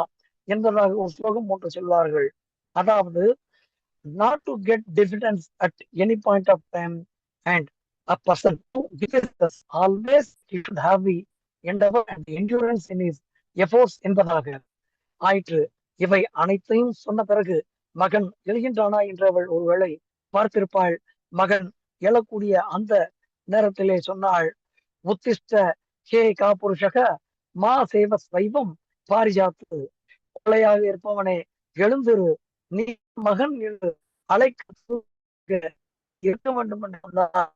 என்பதாக ஒரு ஸ்லோகம் ஒன்று சொல்வார்கள். அதாவது not to get dividends at any point of time, and a person who gives always he should have the endeavor and the endurance in his efforts என்பதாக. ஆயிற்று. இவை அனைத்தையும் சொன்ன பிறகு மகன் எழுகின்றானா என்று அவள் ஒருவேளை பார்த்திருப்பாள். மகன் எழக்கூடிய அந்த நேரத்திலே சொன்னாள், உத்திஷ்ட ஹே காபுருஷக மா சேவ சைவம் பாரிஜாத்து. கொலையாக இருப்பவனே எழுந்திரு, நீ மகன் என்று அழைக்க இருக்க வேண்டும் என்று சொன்னால்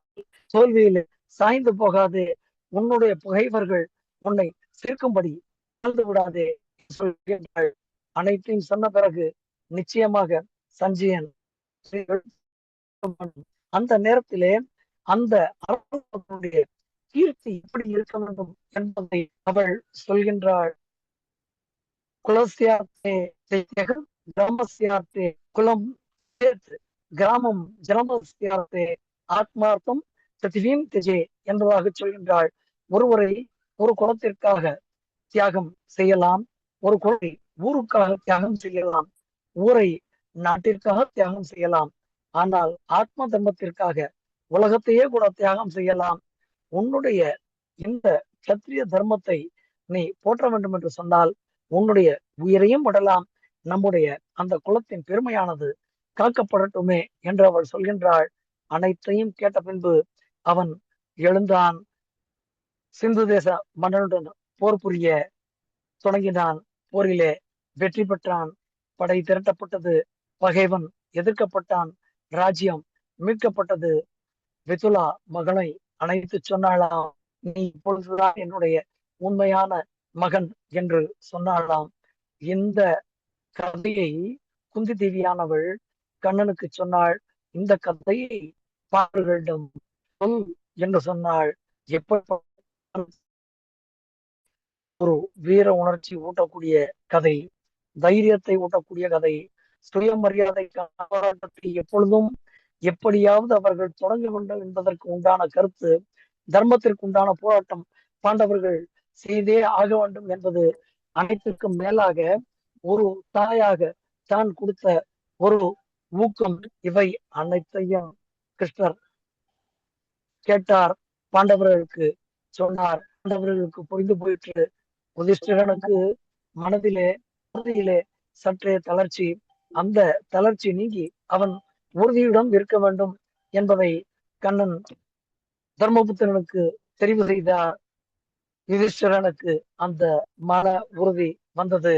தோல்வியில் சாய்ந்து போகாதே, உன்னுடைய புகைவர்கள் உன்னை சேர்க்கும்படி வாழ்ந்து விடாதே சொல்கின்றாள். அனைத்தையும் சொன்ன பிறகு நிச்சயமாக சஞ்சயன் அந்த நேரத்திலே அந்த அரசனுடைய கீர்த்தி எப்படி இருக்க வேண்டும் என்பதை அவள் சொல்கின்றாள். குலசியார்த்தே கிராமசியார்த்தே குலம் கிராமம் ஜனமசியார்த்தே ஆத்மார்த்தம் பிரதிவீம் திஜே என்பதாக சொல்கின்றாள். ஒருவரை ஒரு குலத்திற்காக தியாகம் செய்யலாம், ஒரு குலத்தை ஊருக்காக தியாகம் செய்யலாம், ஊரை நாட்டிற்காக தியாகம் செய்யலாம். ஆனால் ஆத்ம தர்மத்திற்காக உலகத்தையே கூட தியாகம் செய்யலாம். உன்னுடைய இந்த சத்திரிய தர்மத்தை நீ போற்ற வேண்டும் என்று சொன்னால் உன்னுடைய உயிரையும் விடலாம், நம்முடைய அந்த குலத்தின் பெருமையானது காக்கப்படட்டுமே என்று அவள் சொல்கின்றாள். அனைத்தையும் கேட்ட பின்பு அவன் எழுந்தான். சிந்து தேச மன்னனுடன் போர் புரிய தொடங்கினான். போரிலே வெற்றி பெற்றான். படை திரட்டப்பட்டது. பகைவன் எதிர்க்கப்பட்டான். ராஜ்யம் மீட்கப்பட்டது. விதுலா மகனை அணைத்து சொன்னாளாம், நீ இப்பொழுதுதான் என்னுடைய உண்மையான மகன் என்று சொன்னாளாம். இந்த கதையை குந்தி தேவியானவள் கண்ணனுக்கு சொன்னாள். இந்த கதையை பாடல்களிடம் சொல் என்று சொன்னாள். எப்படி ஒரு வீர உணர்ச்சி ஊட்டக்கூடிய கதை, தைரியத்தை ஊட்டக்கூடிய கதை, சுயமரியாதைக்கான போராட்டத்தை எப்பொழுதும் எப்படியாவது அவர்கள் தொடங்க வேண்டும் என்பதற்கு உண்டான கருத்து, தர்மத்திற்கு உண்டான போராட்டம் பாண்டவர்கள் செய்தே ஆக வேண்டும் என்பது அனைத்திற்கும் மேலாக ஒரு தாயாக தான் கொடுத்த ஒரு ஊக்கம். இவை அனைத்தையும் கிருஷ்ணர் கேட்டார், பாண்டவர்களுக்கு சொன்னார். பாண்டவர்களுக்கு புரிந்து போயிற்று. யுதிஷ்டிரனுக்கு மனதிலே சற்றே தளர்ச்சி. அந்த தளர்ச்சி நீங்கி அவன் உறுதியுடன் இருக்க வேண்டும் என்பதை கண்ணன் தர்மபுத்திரனுக்கு தெரிவு செய்தார். யுதிஷ்டிரனுக்கு அந்த மன உறுதி வந்தது.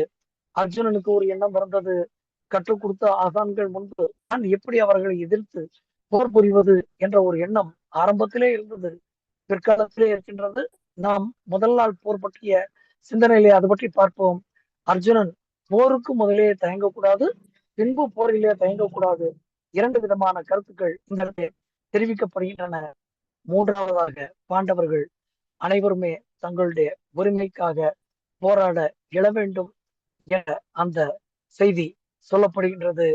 அர்ஜுனனுக்கு ஒரு எண்ணம் பிறந்தது. கற்றுக் கொடுத்த ஆசான்கள் முன்பு நான் எப்படி அவர்களை எதிர்த்து போர் புரிவது என்ற ஒரு எண்ணம் ஆரம்பத்திலே இருந்தது, பிற்காலத்திலே இருக்கின்றது. நாம் முதல் நாள் போர் பற்றிய சிந்தனையிலே அது பற்றி பார்ப்போம். அர்ஜுனன் போருக்கு முதலே தயங்கக்கூடாது, பின்பு போரிலே தயங்கக்கூடாது. இரண்டு விதமான கருத்துக்கள் இந்த இடத்திலே தெரிவிக்கப்படுகின்றன. மூன்றாவதாக பாண்டவர்கள் அனைவருமே தங்களுடைய உரிமைக்காக போராட எழ வேண்டும் என்ற அந்த செய்தி சொல்லப்படுகின்றது.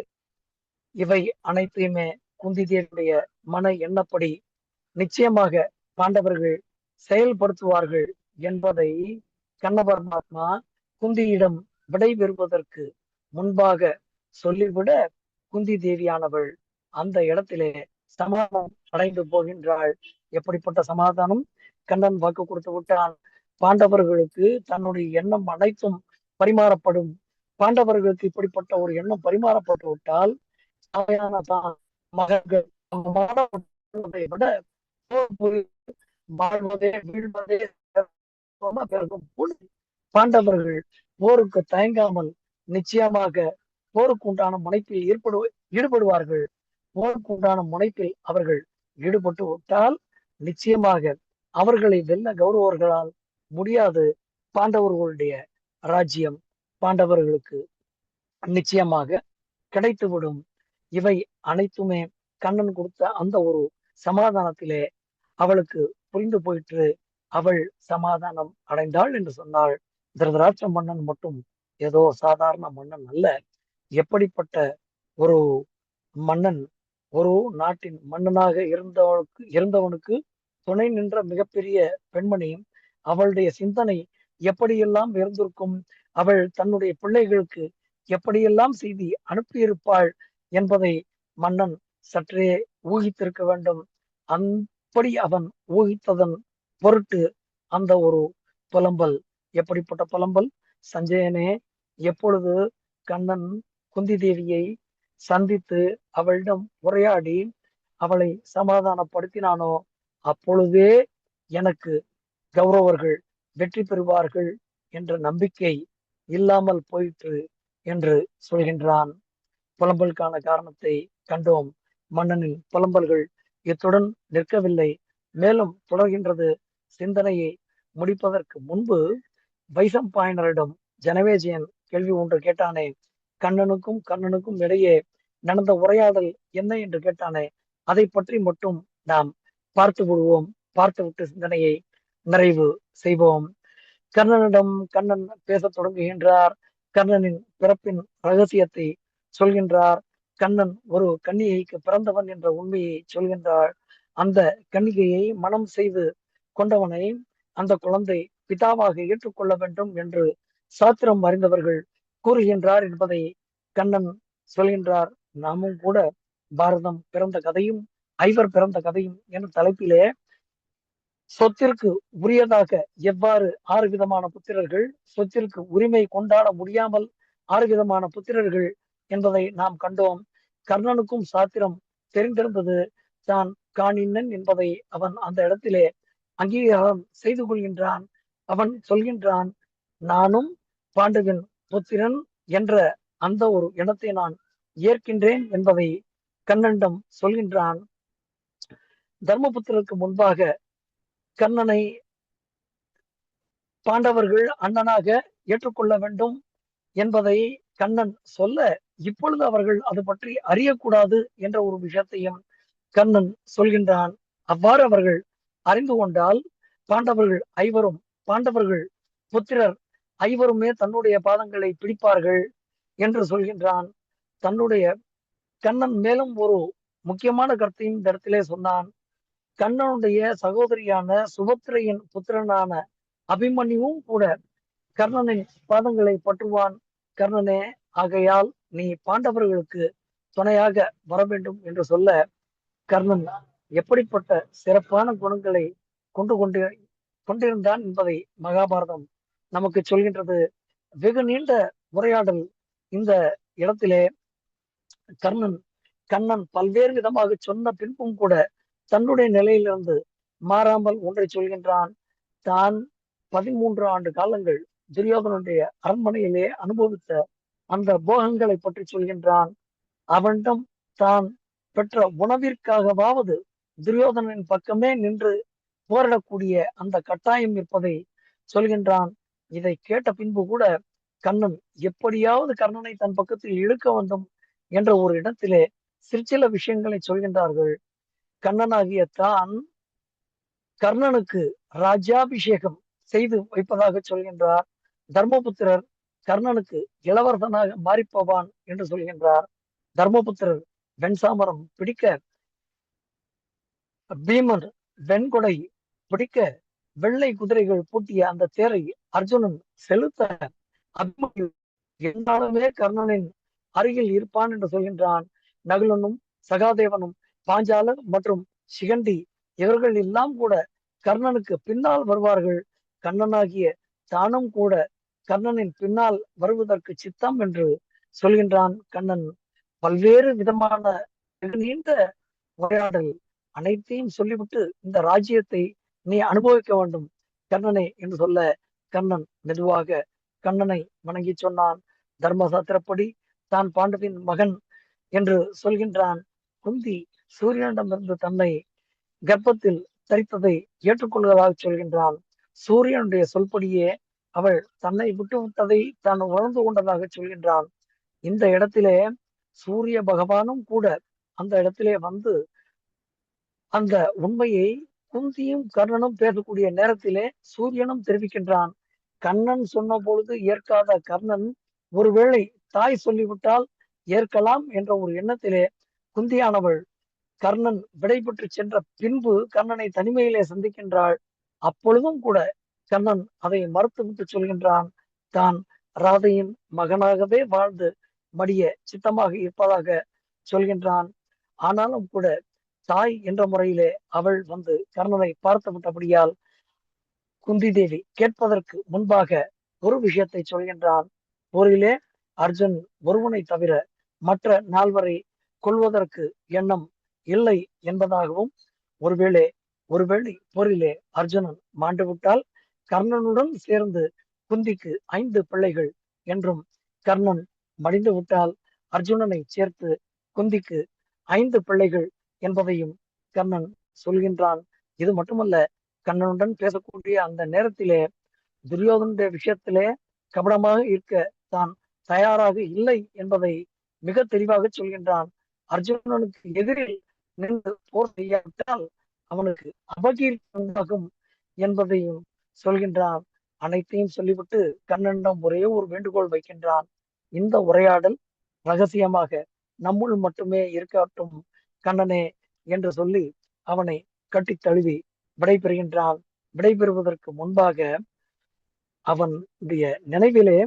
இவை அனைத்தையுமே குந்தி தேவியுடைய மன எண்ணப்படி நிச்சயமாக பாண்டவர்கள் செயல்படுத்துவார்கள் என்பதை கண்ண பரமாத்மா குந்தியிடம் விடை பெறுவதற்கு முன்பாக சொல்லிவிட, குந்தி தேவியானவள் அந்த இடத்திலே சமாதானம் அடைந்து போகின்றாள். எப்படிப்பட்ட சமாதானம்? கண்ணன் வாக்கு கொடுத்து விட்டான், பாண்டவர்களுக்கு தன்னுடைய எண்ணம் அனைத்தும் பரிமாறப்படும். பாண்டவர்களுக்கு இப்படிப்பட்ட ஒரு எண்ணம் பரிமாறப்பட்டு விட்டால் தான் மகன்கள் மாணவர்களை விட வாழ்வதே வீழ்வதே பிறகும் பாண்டவர்கள் போருக்கு தயங்காமல் நிச்சயமாக போருக்கு உண்டான முனைப்பில் ஈடுபடுவார்கள். போருக்கு உண்டான முனைப்பில் அவர்கள் ஈடுபட்டு விட்டால் நிச்சயமாக அவர்களை வெல்ல கௌரவர்களால் முடியாது. பாண்டவர்களுடைய ராஜ்யம் பாண்டவர்களுக்கு நிச்சயமாக கிடைத்துவிடும். இவை அனைத்துமே கண்ணன் கொடுத்த அந்த ஒரு சமாதானத்திலே அவளுக்கு புரிந்து போயிற்று. அவள் சமாதானம் அடைந்தாள் என்று சொன்னாள். திருதராஷ்டிர மன்னன் மட்டும் ஏதோ சாதாரண மன்னன் அல்ல. எப்படிப்பட்ட ஒரு மன்னன், ஒரு நாட்டின் மன்னனாக இருந்தவனுக்கு துணை நின்ற மிகப்பெரிய பெண்மணியும் அவளுடைய சிந்தனை எப்படியெல்லாம் இருந்திருக்கும், அவள் தன்னுடைய பிள்ளைகளுக்கு எப்படியெல்லாம் செய்தி அனுப்பியிருப்பாள் என்பதை மன்னன் சற்றே ஊகித்திருக்க வேண்டும். அப்படி அவன் ஊகித்ததன் பொருட்டு அந்த ஒரு புலம்பல், எப்படிப்பட்ட புலம்பல்? சஞ்சயனே, எப்பொழுது கண்ணன் குந்தி தேவியை சந்தித்து அவளிடம் உரையாடி அவளை சமாதானப்படுத்தினானோ அப்பொழுதே எனக்கு கௌரவர்கள் வெற்றி பெறுவார்கள் என்ற நம்பிக்கை இல்லாமல் போயிற்று என்று சொல்கின்றான். புலம்பலுக்கான காரணத்தை கண்டோம். மன்னனின் புலம்பல்கள் இத்துடன் நிற்கவில்லை, மேலும் தொடர்கின்றது. சிந்தனையை முடிப்பதற்கு முன்பு வைசம்பாயனரிடம் ஜனமேஜயன் கேள்வி ஒன்று கேட்டானே, கண்ணனுக்கும் இடையே நடந்த உரையாடல் என்ன என்று கேட்டானே, அதை பற்றி மட்டும் நாம் பார்த்து விடுவோம். பார்த்துவிட்டு சிந்தனையை நிறைவு செய்வோம். கர்ணனிடம் கண்ணன் பேசத் தொடங்குகின்றார். கர்ணனின் பிறப்பின் ரகசியத்தை சொல்கின்றார். கண்ணன் ஒரு கன்னிகைக்கு பிறந்தவன் என்ற உண்மையை சொல்கின்றார். அந்த கன்னிகையை மனம் செய்து கொண்டவனை அந்த குழந்தை பிதாவாக ஏற்றுக்கொள்ள வேண்டும் என்று சாத்திரம் அறிந்தவர்கள் கூறுகின்றார் என்பதை கண்ணன் சொல்கின்றார். நாமும் கூட பாரதம் பிறந்த கதையும் ஐவர் பிறந்த கதையும் என்ற தலைப்பிலே சொத்திற்கு உரியதாக எவ்வாறு 6 விதமான புத்திரர்கள், சொத்திற்கு உரிமை கொண்டாட முடியாமல் 6 விதமான புத்திரர்கள் என்பதை நாம் கண்டோம். கர்ணனுக்கும் சாத்திரம் தெரிந்திருந்தது. தான் காணினன் என்பதை அவன் அந்த இடத்திலே அங்கீகாரம் செய்து கொள்கின்றான். அவன் சொல்கின்றான், நானும் பாண்டுவின் புத்திரன் என்ற அந்த ஒரு எண்ணத்தை நான் ஏற்கின்றேன் என்பதை கண்ணனிடம் சொல்கின்றான். தர்மபுத்திரருக்கு முன்பாக கண்ணனை பாண்டவர்கள் அண்ணனாக ஏற்றுக்கொள்ள வேண்டும் என்பதை கண்ணன் சொல்ல, இப்பொழுது அவர்கள் அது பற்றி அறியக்கூடாது என்ற ஒரு விஷயத்தையும் கண்ணன் சொல்கின்றான். அவ்வாறு அவர்கள் அறிந்து கொண்டால் பாண்டவர்கள் புத்திரர் ஐவருமே தன்னுடைய பாதங்களை பிடிப்பார்கள் என்று சொல்கின்றான். தன்னுடைய கண்ணன் மேலும் ஒரு முக்கியமான கருத்தையும் இந்த இடத்திலே சொன்னான். கண்ணனுடைய சகோதரியான சுபத்திரையின் புத்திரனான அபிமன்யுவும் கூட கர்ணனின் பாதங்களை பற்றுவான். கர்ணனே, ஆகையால் நீ பாண்டவர்களுக்கு துணையாக வர வேண்டும் என்று சொல்ல, கர்ணன் எப்படிப்பட்ட சிறப்பான குணங்களை கொண்டிருந்தான் என்பதை மகாபாரதம் நமக்கு சொல்கின்றது. வெகு நீண்ட உரையாடல் இந்த இடத்திலே கண்ணன் பல்வேறு விதமாக சொன்ன பின்பும் கூட தன்னுடைய நிலையிலிருந்து மாறாமல் ஒன்றை சொல்கின்றான். தான் 13 ஆண்டு காலங்கள் துரியோதனுடைய அரண்மனையிலே அனுபவித்த அந்த போகங்களை பற்றி சொல்கின்றான். அவனிடம் தான் பெற்ற உணவிற்காகவாவது துரியோதனன் பக்கமே நின்று போரிடக்கூடிய அந்த கட்டாயம் இருப்பதை சொல்கின்றான். இதை கேட்ட பின்பு கூட கண்ணன் எப்படியாவது கர்ணனை தன் பக்கத்தில் இழுக்க வேண்டும் என்ற ஒரு இடத்திலே சிற்சில விஷயங்களை சொல்கின்றார்கள். கண்ணனாகிய தான் கர்ணனுக்கு ராஜ்யாபிஷேகம் செய்து வைப்பதாக சொல்கின்றார். தர்மபுத்திரர் கர்ணனுக்கு இளவரசனாக மாறிப்போவான் என்று சொல்கின்றார். தர்மபுத்திரர் வெண்சாமரம் பிடிக்க, பீமன் வெண்கொடை பிடிக்க, வெள்ளை குதிரைகள் பூட்டிய அந்த தேரை அர்ஜுனன் செலுத்த, அபிமன்யு எந்நாளுமே கர்ணனின் அருகில் இருப்பான் என்று சொல்கின்றான். நகுலனும் சகாதேவனும் பாஞ்சாலர் மற்றும் சிகண்டி இவர்கள் எல்லாம் கூட கர்ணனுக்கு பின்னால் வருவார்கள். கண்ணனாகிய தானும் கூட கர்ணனின் பின்னால் வருவதற்கு சித்தம் என்று சொல்கின்றான் கண்ணன். பல்வேறு விதமான நீண்ட உரையாடல் அனைத்தையும் சொல்லிவிட்டு இந்த ராஜ்யத்தை நீ அனுபவிக்க வேண்டும் கண்ணனே என்று சொல்ல, கண்ணன் மெதுவாக கண்ணனை வணங்கி சொன்னான். தர்மசாத்திரப்படி தான் பாண்டவின் மகன் என்று சொல்கின்றான். குந்தி சூரியனிடமிருந்து தன்னை கர்ப்பத்தில் தரித்ததை ஏற்றுக்கொள்வதாக சொல்கின்றான். சூரியனுடைய சொல்படியே அவள் தன்னை விட்டு விட்டதை தான் உணர்ந்து கொண்டதாக சொல்கின்றான். இந்த இடத்திலே சூரிய பகவானும் கூட அந்த இடத்திலே வந்து அந்த உண்மையை குந்தியும் கர்ணனும் பேசக்கூடிய நேரத்திலே சூரியனும் தெரிவிக்கின்றான். கண்ணன் சொன்ன பொழுது ஏற்காத கர்ணன் ஒருவேளை தாய் சொல்லிவிட்டால் ஏற்கலாம் என்ற ஒரு எண்ணத்திலே குந்தியானவள் கர்ணன் விடைபெற்று சென்ற பின்பு கர்ணனை தனிமையிலே சந்திக்கின்றாள். அப்பொழுதும் கூட கண்ணன் அதை மறுத்துவிட்டு சொல்கின்றான். தான் ராதையின் மகனாகவே வாழ்ந்து மடிய சித்தமாக இருப்பதாக சொல்கின்றான். ஆனாலும் கூட தாய் என்ற முறையிலே அவள் வந்து கர்ணனை பார்த்து விட்டபடியால் குந்தி தேவி கேட்பதற்கு முன்பாக ஒரு விஷயத்தை சொல்கின்றான். போரிலே அர்ஜுன் ஒருவனை தவிர மற்ற நால்வரை கொள்வதற்கு எண்ணம் இல்லை என்பதாகவும், ஒருவேளை போரிலே அர்ஜுனன் மாண்டுவிட்டால் கர்ணனுடன் சேர்ந்து குந்திக்கு 5 பிள்ளைகள் என்றும், கர்ணன் மடிந்து விட்டால் அர்ஜுனனை சேர்த்து குந்திக்கு 5 பிள்ளைகள் என்பதையும் கர்ணன் சொல்கின்றான். இது மட்டுமல்ல, கண்ணனுடன் பேசக்கூடிய அந்த நேரத்திலே துரியோதனுடைய விஷயத்திலே கபடமாக இருக்க தான் தயாராக இல்லை என்பதை மிக தெளிவாக சொல்கின்றான். அர்ஜுனனுக்கு எதிரில் நின்று போர் செய்யாவிட்டால் அவனுக்கு அபகீர்த்தி உண்டாகும் என்பதையும் சொல்கின்றான். அனைத்தையும் சொல்லிவிட்டு கண்ணனிடம் ஒரே ஒரு வேண்டுகோள் வைக்கின்றான். இந்த உரையாடல் ரகசியமாக நம்முள் மட்டுமே இருக்கட்டும் கண்ணனே என்று சொல்லி அவனை கட்டி தழுவி விடைபெறுகின்றான். விடைபெறுவதற்கு முன்பாக அவனுடைய நினைவிலே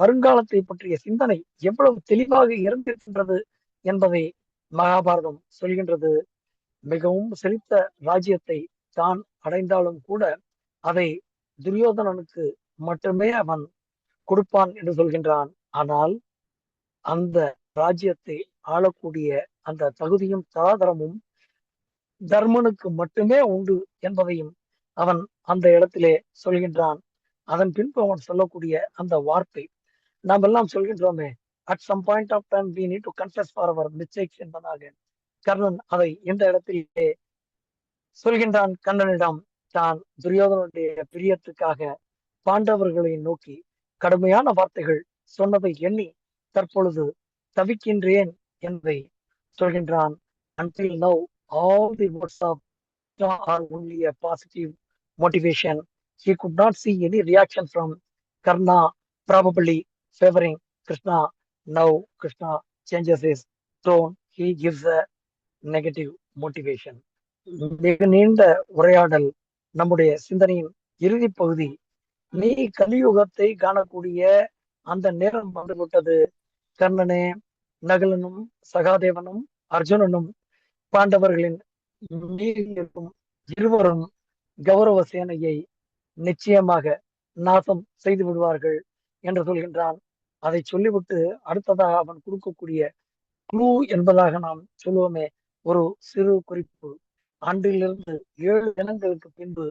வருங்காலத்தை பற்றிய சிந்தனை எவ்வளவு தெளிவாக இருந்திருக்கின்றது என்பதை மகாபாரதம் சொல்கின்றது. மிகவும் செழித்த ராஜ்யத்தை தான் அடைந்தாலும் கூட அதை துரியோதனனுக்கு மட்டுமே அவன் கொடுப்பான் என்று சொல்கின்றான். ஆனால் அந்த ராஜ்யத்தை ஆளக்கூடிய அந்த தகுதியும் தராதரமும் தர்மனுக்கு மட்டுமே உண்டு என்பதையும் அவன் அந்த இடத்திலே சொல்கின்றான். அதன் பின்பு அவன் சொல்லக்கூடிய அந்த வார்த்தை, நாம் எல்லாம் சொல்கின்றோமே, at some point of time we need to confess for our mistakes என்பதாக கர்ணன் அதை இந்த இடத்திலே சொல்கின்றான். கண்ணனிடம் தான் துரியோதனுடைய பிரியத்துக்காக பாண்டவர்களை நோக்கி கடுமையான வார்த்தைகள் சொன்னதை எண்ணி தற்பொழுது தவிக்கின்றேன் என்பதை சொல்கின்றான். Until now all the words of Krishna are only a positive motivation. He could not see any reaction from Karna, probably favoring Krishna. Now Krishna changes his tone. He gives a negative motivation. மிக நீண்ட உரையாடல் நம்முடைய சிந்தனையின் இறுதி பகுதி. நீ கலியுகத்தை காணக்கூடிய அந்த நேரம் வந்துவிட்டது. கர்ணனே, நகுலனும் சகாதேவனும் அர்ஜுனனும் பாண்டவர்களின் மீறில் இருக்கும் இருவரும் கௌரவ சேனையை நிச்சயமாக நாசம் செய்து விடுவார்கள் என்று சொல்கின்றான். அதை சொல்லிவிட்டு அடுத்ததாக அவன் கொடுக்கக்கூடிய க்ளூ என்பதாக நாம் சொல்லுவோமே, ஒரு சிறு குறிப்பு. ஆண்டிலிருந்து 7 தினங்களுக்கு பின்பு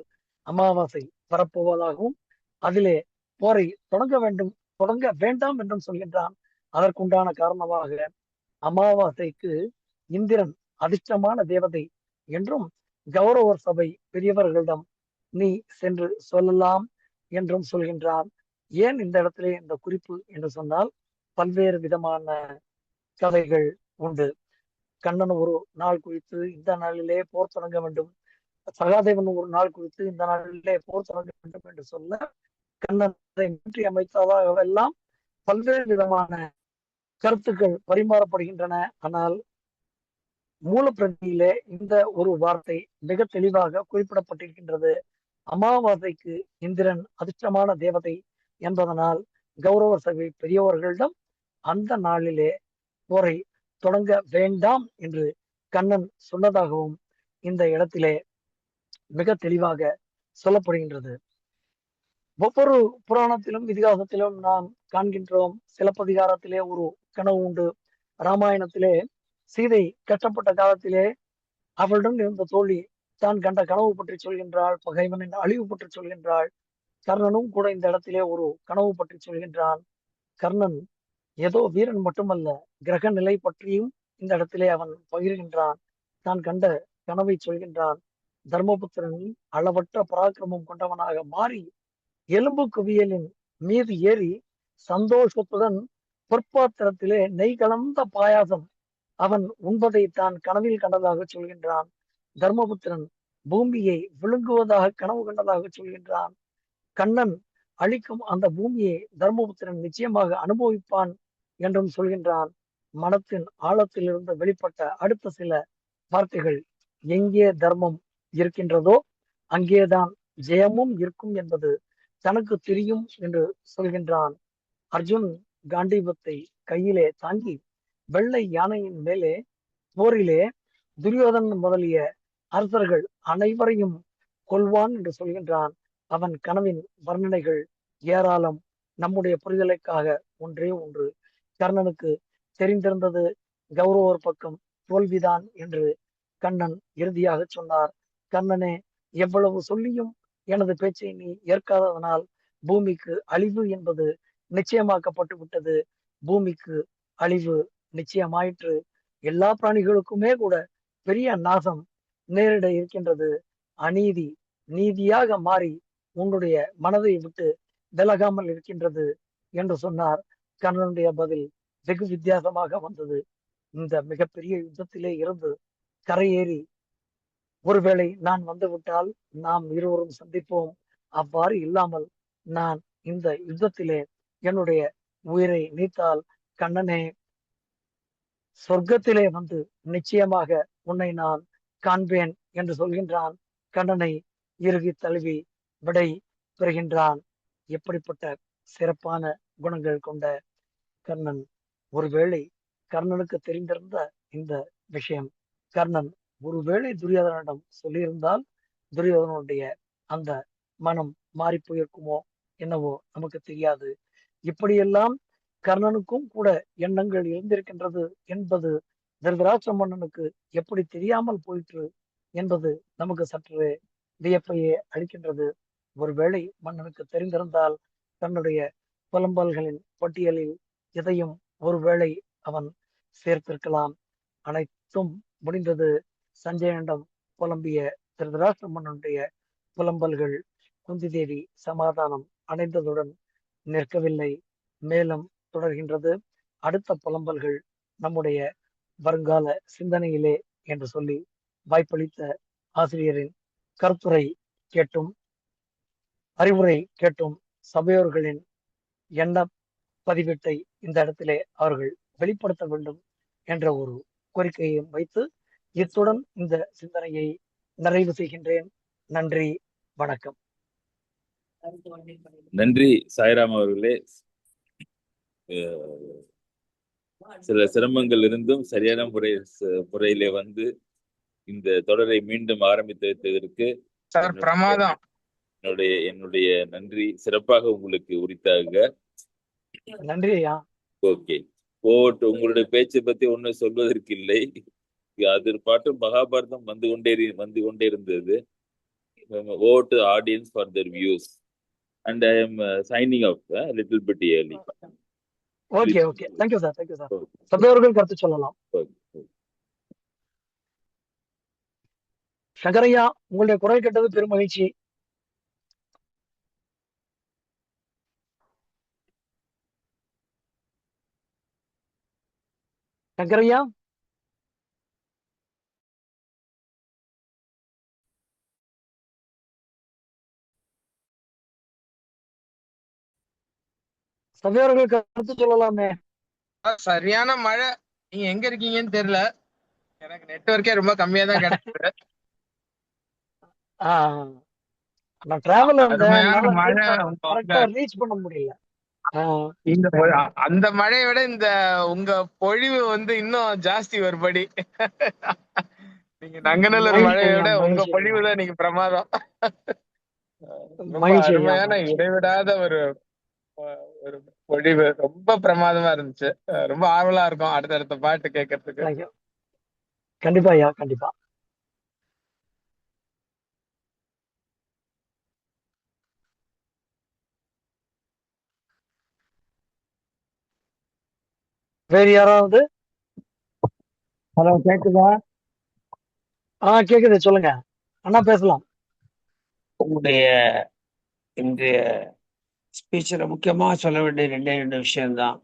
அமாவாசை வரப்போவதாகவும் அதிலே போரை தொடங்க வேண்டாம் என்றும் சொல்கின்றான். அதற்குண்டான காரணமாக அமாவாசைக்கு இந்திரன் அதிர்ஷ்டமான தேவதை என்றும் கௌரவர் சபை பெரியவர்களிடம் நீ சென்று சொல்லலாம் என்றும் சொல்கின்றான். ஏன் இந்த இடத்திலே இந்த குறிப்பு என்று சொன்னால் பல்வேறு விதமான கதைகள் உண்டு. கண்ணன் ஒரு நாள் குறித்து இந்த நாளிலே போர் தொடங்க வேண்டும், சகாதேவன் ஒரு நாள் குறித்து இந்த நாளிலே போர் தொடங்க வேண்டும் என்று சொல்ல கண்ணனை மாற்றி அமைத்ததாகவெல்லாம் பல்வேறு விதமான கருத்துக்கள் பரிமாறப்படுகின்றன. ஆனால் மூலப்பிரதியிலே இந்த ஒரு வார்த்தை மிக தெளிவாக குறிப்பிடப்பட்டிருக்கின்றது. அமாவாசைக்கு இந்திரன் அதிர்ஷ்டமான தேவதை என்பதனால் கௌரவ சபை பெரியவர்களிடம் அந்த நாளிலே போரை தொடங்க வேண்டாம் என்று கண்ணன் சொன்னதாகவும் இந்த இடத்திலே மிக தெளிவாக சொல்லப்படுகின்றது. ஒவ்வொரு புராணத்திலும் இதிகாசத்திலும் நாம் காண்கின்றோம். சிலப்பதிகாரத்திலே ஒரு கனவு உண்டு. ராமாயணத்திலே சீதை கஷ்டப்பட்ட காலத்திலே அவளுடன் இருந்த தோழி தான் கண்ட கனவு பற்றி சொல்கின்றாள், பகைவனின் அழிவு பற்றி சொல்கின்றாள். கர்ணனும் கூட இந்த இடத்திலே ஒரு கனவு பற்றி சொல்கின்றான். கர்ணன் ஏதோ வீரன் மட்டுமல்ல, கிரக நிலை பற்றியும் இந்த இடத்திலே அவன் பகிர்கின்றான். தான் கண்ட கனவை சொல்கின்றான். தர்மபுத்திரன் அளவற்ற பராக்கிரமம் கொண்டவனாக மாறி எலும்பு குவியலின் மீது ஏறி சந்தோஷத்துடன் பொற்பாத்திரத்திலே நெய் கலந்த பாயாசம் அவன் உண்பதை தான் கனவில் கண்டதாக சொல்கின்றான். தர்மபுத்திரன் பூமியை விழுங்குவதாக கனவு கண்டதாக சொல்கின்றான். கண்ணன் அழிக்கும் அந்த பூமியை தர்மபுத்திரன் நிச்சயமாக அனுபவிப்பான் என்றும் சொல்கின்றான். மனத்தின் ஆழத்திலிருந்து வெளிப்பட்ட அடுத்த சில வார்த்தைகள், எங்கே தர்மம் இருக்கின்றதோ அங்கேதான் ஜெயமும் இருக்கும் என்பது தனக்கு தெரியும் என்று சொல்கின்றான். அர்ஜுன் காண்டீபத்தை கையிலே தாங்கி வெள்ளை யானையின் மேலே போரிலே துரியோதன் முதலிய அரசர்கள் அனைவரையும் கொல்வான் என்று சொல்கின்றான். அவன் கனவின் வர்ணனைகள் ஏராளம். நம்முடைய புரிதலுக்காக ஒன்றே ஒன்று, கர்ணனுக்கு தெரிந்திருந்தது கௌரவர் பக்கம் தோல்விதான் என்று கண்ணன் இறுதியாக சொன்னார். கண்ணனே, எவ்வளவு சொல்லியும் எனது பேச்சை நீ ஏற்காததனால் பூமிக்கு அழிவு என்பது நிச்சயமாக்கப்பட்டு விட்டது. பூமிக்கு அழிவு நிச்சயமாயிற்று. எல்லா பிராணிகளுக்குமே கூட பெரிய நாசம் நேரிட இருக்கின்றது. அநீதி நீதியாக மாறி உன்னுடைய மனதை விட்டு விலகாமல் இருக்கின்றது என்று சொன்னார். கண்ணனுடைய பதில் வெகு வித்தியாசமாக வந்தது. இந்த மிகப்பெரிய யுத்தத்திலே இருந்து கரையேறி ஒருவேளை நான் வந்துவிட்டால் நாம் இருவரும் சந்திப்போம். அவ்வாறு இல்லாமல் நான் இந்த யுத்தத்திலே என்னுடைய உயிரை நீத்தால் கண்ணனே, சொர்க்கத்திலே வந்து நிச்சயமாக உன்னை நான் காண்பேன் என்று சொல்கின்றான். கண்ணனை இறுகி தழுவி விடை பெறுகின்றான். எப்படிப்பட்ட சிறப்பான குணங்கள் கொண்ட கர்ணன்! ஒருவேளை கர்ணனுக்கு தெரிந்திருந்த இந்த விஷயம் கர்ணன் ஒருவேளை துரியோதனிடம் சொல்லியிருந்தால் துரியோதனுடைய அந்த மனம் மாறி போயிருக்குமோ என்னவோ நமக்கு தெரியாது. இப்படியெல்லாம் கர்ணனுக்கும் கூட எண்ணங்கள் இருந்திருக்கின்றது என்பது திருதராஷ்டிர மன்னனுக்கு எப்படி தெரியாமல் போயிற்று என்பது நமக்கு சற்று வியப்பையே அளிக்கின்றது. ஒருவேளை மன்னனுக்கு தெரிந்திருந்தால் தன்னுடைய புலம்பல்களின் பட்டியலில் இதையும் ஒருவேளை அவன் சேர்த்திருக்கலாம். அனைத்தும் முடிந்தது. சஞ்சயனிடம் புலம்பிய திருதராஷ்டிர மன்னனுடைய புலம்பல்கள் குந்தி தேவி சமாதானம் அடைந்ததுடன் நிற்கவில்லை, மேலும் தொடர்கின்றது. அடுத்த புலம்பல்கள் நம்முடைய வருங்கால சிந்தனையிலே என்று சொல்லி வாய்ப்பளித்த ஆசிரியரின் கருத்துரை கேட்டும் அறிவுரை கேட்டும் சபையோர்களின் எண்ண பதிவேட்டை இந்த இடத்திலே அவர்கள் வெளிப்படுத்த வேண்டும் என்ற ஒரு கோரிக்கையையும் வைத்து இத்துடன் இந்த சிந்தனையை நிறைவு செய்கின்றேன். நன்றி, வணக்கம். நன்றி சாய்ராம் அவர்களே. சில சிரமங்கள் இருந்தும் சரியான முறையிலே வந்து இந்த தொடரை மீண்டும் ஆரம்பித்து வைத்ததற்கு பிரமாதம். என்னுடைய நன்றி. சிறப்பாக உங்களுக்கு உரித்தாக. நன்றி ஐயா. ஓகே, உங்களுடைய பேச்சை பத்தி ஒன்னும் சொல்வதற்கு இல்லை. அது பாட்டு மகாபாரதம் வந்து கொண்டே இருந்தது. Over to the audience for their views, and I am signing off a little bit early. Okay okay, thank you sir, thank you sir. சபையோர்கள் கருத்து சொல்லலாம். சங்கரையா, உங்களுடைய குரல் கேட்டது பெரும் மகிழ்ச்சி. சங்கரையா, சபையோர்கள் கருத்து சொல்லலாமே. சரியான மழை. நீங்க எங்க இருக்கீங்கன்னு தெரியல. எனக்கு நெட்வொர்க்கே ரொம்ப கம்மியா தான் கிடைக்குது. நான் டிராவல் அருமையான மழை. கரெக்டா ரீச் பண்ண முடியல. இந்த அந்த மழையை விட இந்த உங்க பொழிவு வந்து இன்னும் ஜாஸ்தி ஒருபடி. நீங்க நங்கநல்லூர் மழையை விட உங்க பொழிவு தான் நீங்க பிரமாதம். ரொம்ப அருமையான இடைவிடாத ஒரு ஒரு பொழிவு. ரொம்ப பிரமாதமா இருந்துச்சு. ரொம்ப ஆவலா இருக்கும் அடுத்தடுத்த பாட்டு கேட்கறதுக்கு. கண்டிப்பா ஐயா, கண்டிப்பா. வேறு யாராவது? ஹலோ, கேக்குதா? கேக்குது, சொல்லுங்க அண்ணா, பேசலாம். உங்களுடைய இன்றைய ஸ்பீச்ல முக்கியமா சொல்ல வேண்டிய ரெண்டு விஷயம்தான்.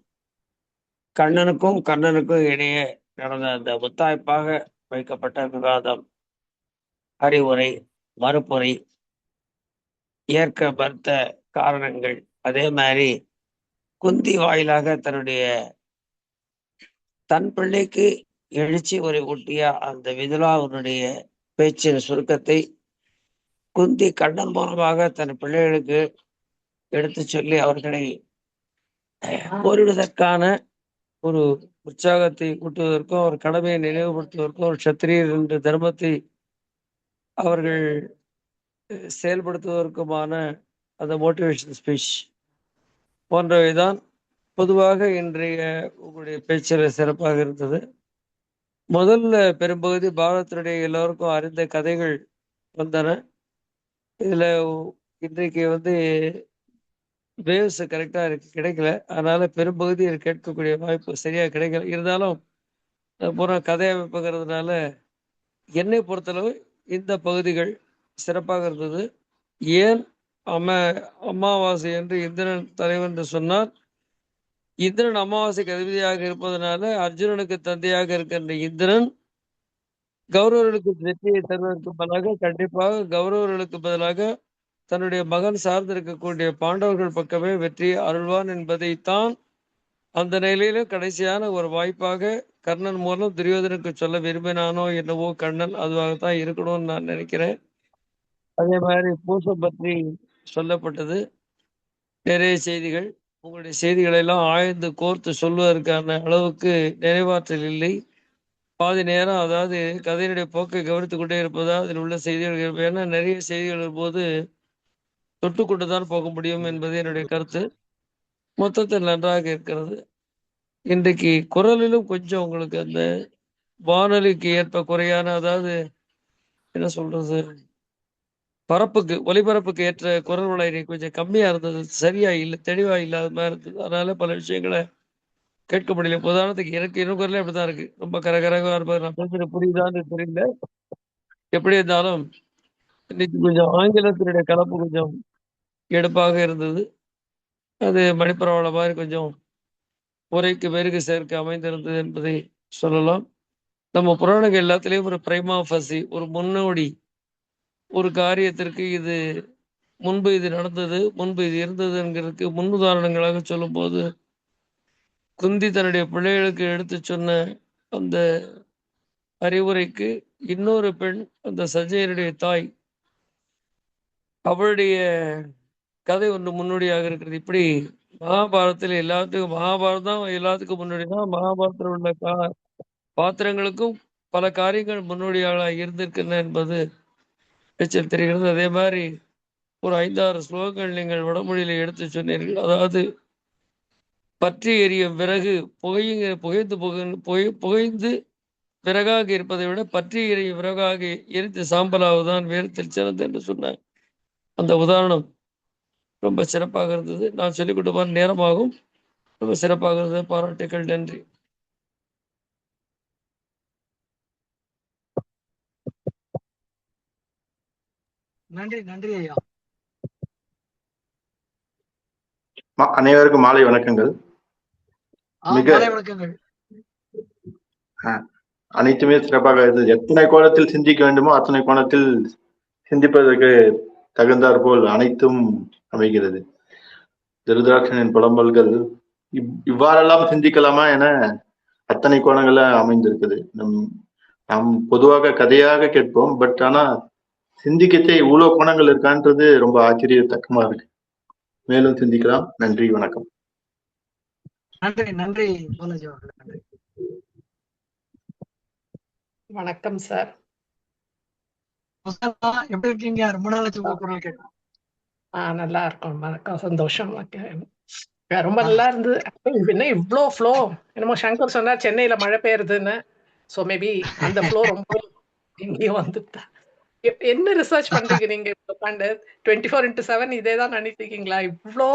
கண்ணனுக்கும் இடையே நடந்த அந்த முத்தாய்ப்பாக வைக்கப்பட்ட விவாதம், அறிவுரை, மறுப்புரை, ஏற்க மறுத்த காரணங்கள், அதே மாதிரி குந்தி வாயிலாக தன் பிள்ளைக்கு எழுச்சி உரை ஊட்டிய அந்த விதுலாவுடைய பேச்சின் சுருக்கத்தை குந்தி கண்ணன் மூலமாக தன் பிள்ளைகளுக்கு எடுத்து சொல்லி அவர்களை போரிடுவதற்கான ஒரு உற்சாகத்தை ஊட்டுவதற்கும், ஒரு கடமையை நினைவுபடுத்துவதற்கும், ஒரு சத்திரியர் என்ற தர்மத்தை அவர்கள் செயல்படுத்துவதற்குமான அந்த மோட்டிவேஷன் ஸ்பீச் போன்றவைதான் பொதுவாக இன்றைய உங்களுடைய பேச்சில் சிறப்பாக இருந்தது. முதல்ல பெரும்பகுதி பாரதத்தினுடைய எல்லோருக்கும் அறிந்த கதைகள் வந்தன. இதுல இன்றைக்கு வேவ்ஸ் கரெக்டா கிடைக்கல, அதனால பெரும்பகுதி கேட்கக்கூடிய வாய்ப்பு சரியா கிடைக்கல. இருந்தாலும் பூரா கதை அமைப்புங்கிறதுனால என்னை பொறுத்தளவு இந்த பகுதிகள் சிறப்பாக இருந்தது. ஏன் அமாவாசை என்று இந்திரன் தலைவன் என்று சொன்னார். இந்திரன் அமாவாசைக்கு அதிபதியாக இருப்பதனால அர்ஜுனனுக்கு தந்தையாக இருக்கின்ற இந்திரன் கௌரவர்களுக்கு வெற்றியை தருவதற்கு பதிலாக கண்டிப்பாக கௌரவர்களுக்கு பதிலாக தன்னுடைய மகன் சார்ந்திருக்கக்கூடிய பாண்டவர்கள் பக்கமே வெற்றியை அருள்வான் என்பதைத்தான் அந்த நிலையிலும் கடைசியான ஒரு வாய்ப்பாக கர்ணன் மூலம் துரியோதனுக்கு சொல்ல விரும்பினானோ என்னவோ கண்ணன் அதுவாகத்தான் இருக்கணும்னு நான் நினைக்கிறேன். அதே மாதிரி பூசம் பற்றி சொல்லப்பட்டது. நிறைய செய்திகள், உங்களுடைய செய்திகளை எல்லாம் ஆய்ந்து கோர்த்து சொல்வதற்கான அளவுக்கு நினைவாற்றல் இல்லை. பாதி நேரம் அதாவது கதையினுடைய போக்கை கவனித்துக் கொண்டே இருப்பதா அதில் உள்ள செய்திகள், ஏன்னா நிறைய செய்திகள் போது தொட்டுக்கொண்டுதான் போக முடியும் என்பது என்னுடைய கருத்து. மொத்தத்தில் நன்றாக இருக்கிறது. இன்றைக்கு குரலிலும் கொஞ்சம் உங்களுக்கு அந்த வானொலிக்கு ஏற்ப குறையான, அதாவது என்ன சொல்றது, ஒலிபரப்புக்கு ஏற்ற குரல் வளை கொஞ்சம் கம்மியா இருந்தது, சரியா இல்லை, தெளிவா இல்லாத மாதிரி இருந்தது. அதனால பல விஷயங்களை கேட்க முடியல. உதாரணத்துக்கு எனக்கு இன்னும் குரலே அப்படிதான் இருக்கு, ரொம்ப கரகரகா இருப்பாரு. நான் பேசுறது புரியுதான்னு தெரியல. எப்படி இருந்தாலும் இன்னைக்கு கொஞ்சம் ஆங்கிலத்தினுடைய கலப்பு கொஞ்சம் எடுப்பாக இருந்தது. அது மணிப்பரவாள மாதிரி கொஞ்சம் உரைக்கு வெறுகு சேர்க்க அமைந்திருந்தது என்பதை சொல்லலாம். நம்ம புராணங்கள் எல்லாத்திலையும் ஒரு பிரைமா ஃபசி, ஒரு முன்னோடி, ஒரு காரியத்திற்கு இது முன்பு இது நடந்தது, முன்பு இது இருந்தது என்கிறதுக்கு முன்னுதாரணங்களாக சொல்லும் போது குந்தி தன்னுடைய பிள்ளைகளுக்கு எடுத்து சொன்ன அந்த அறிவுரைக்கு இன்னொரு பெண், அந்த சஞ்சயனுடைய தாய், அவளுடைய கதை ஒன்று முன்னோடியாக இருக்கிறது. இப்படி மகாபாரதத்தில் மகாபாரதம் எல்லாத்துக்கும் முன்னாடி தான். மகாபாரதத்தில் உள்ள பாத்திரங்களுக்கும் பல காரியங்கள் முன்னோடியாக இருந்திருக்கின்றன என்பது பேச்சில் தெரிகிறது. அதே மாதிரி ஒரு 5-6 ஸ்லோகங்கள் நீங்கள் வடமொழியில எடுத்து சொன்னீர்கள். அதாவது பற்றி எரியும் விறகு புகைந்து விறகாக இருப்பதை விட பற்றி எரியும் விறகாக எரித்து சாம்பலாவதுதான் வேரத்தில் சிறந்து என்று சொன்னார். அந்த உதாரணம் ரொம்ப சிறப்பாக இருந்தது. நான் சொல்லிக் கொடுப்பான், நேரமாகும். ரொம்ப சிறப்பாக இருந்தது. பாராட்டுக்கள். நன்றி. நன்றி நன்றி ஐயா. அனைவருக்கும் மாலை வணக்கங்கள். மிக மாலை வணக்கங்கள். அனைத்துமே சிறப்பாக இருந்தது. எத்தனை கோணத்தில் சிந்திக்க வேண்டுமோ அத்தனை கோணத்தில் சிந்திப்பதற்கு தகுந்தாற் போல் அனைத்தும் அமைகிறது. திருதராட்சனின் புலம்பல்கள் இவ்வாறெல்லாம் சிந்திக்கலாமா என அத்தனை கோணங்கள அமைந்திருக்குது. நாம் பொதுவாக கதையாக கேட்போம். பட் ஆனா சிந்திக்கச்சே இவ்வளவு கோணங்கள் இருக்கான்றது ரொம்ப ஆச்சரியத்தக்கமா இருக்கு. மேலும் சிந்திக்கலாம். நன்றி, வணக்கம். நன்றி நன்றி பாலாஜி அவர்கள். நன்றி. வணக்கம் சார். எப்படி இருக்கீங்க? ரொம்ப நாளாச்சு உங்க குரல் கேட்டோம். நல்லா இருக்கும். வணக்கம், சந்தோஷம். ரொம்ப நல்லா இருந்தது. என்ன இவ்வளோ ஃப்ளோ, என்னமோ சங்கர் சொன்னா சென்னையில மழை பெய்யுறதுன்னு. ஸோ மேபி அந்த ஃப்ளோ ரொம்ப எங்கேயும் வந்துட்டா. என்ன ரிசர்ச் பண்றீங்க நீங்க? 24x7 இதே தான் நினைச்சிருக்கீங்களா? இவ்வளோ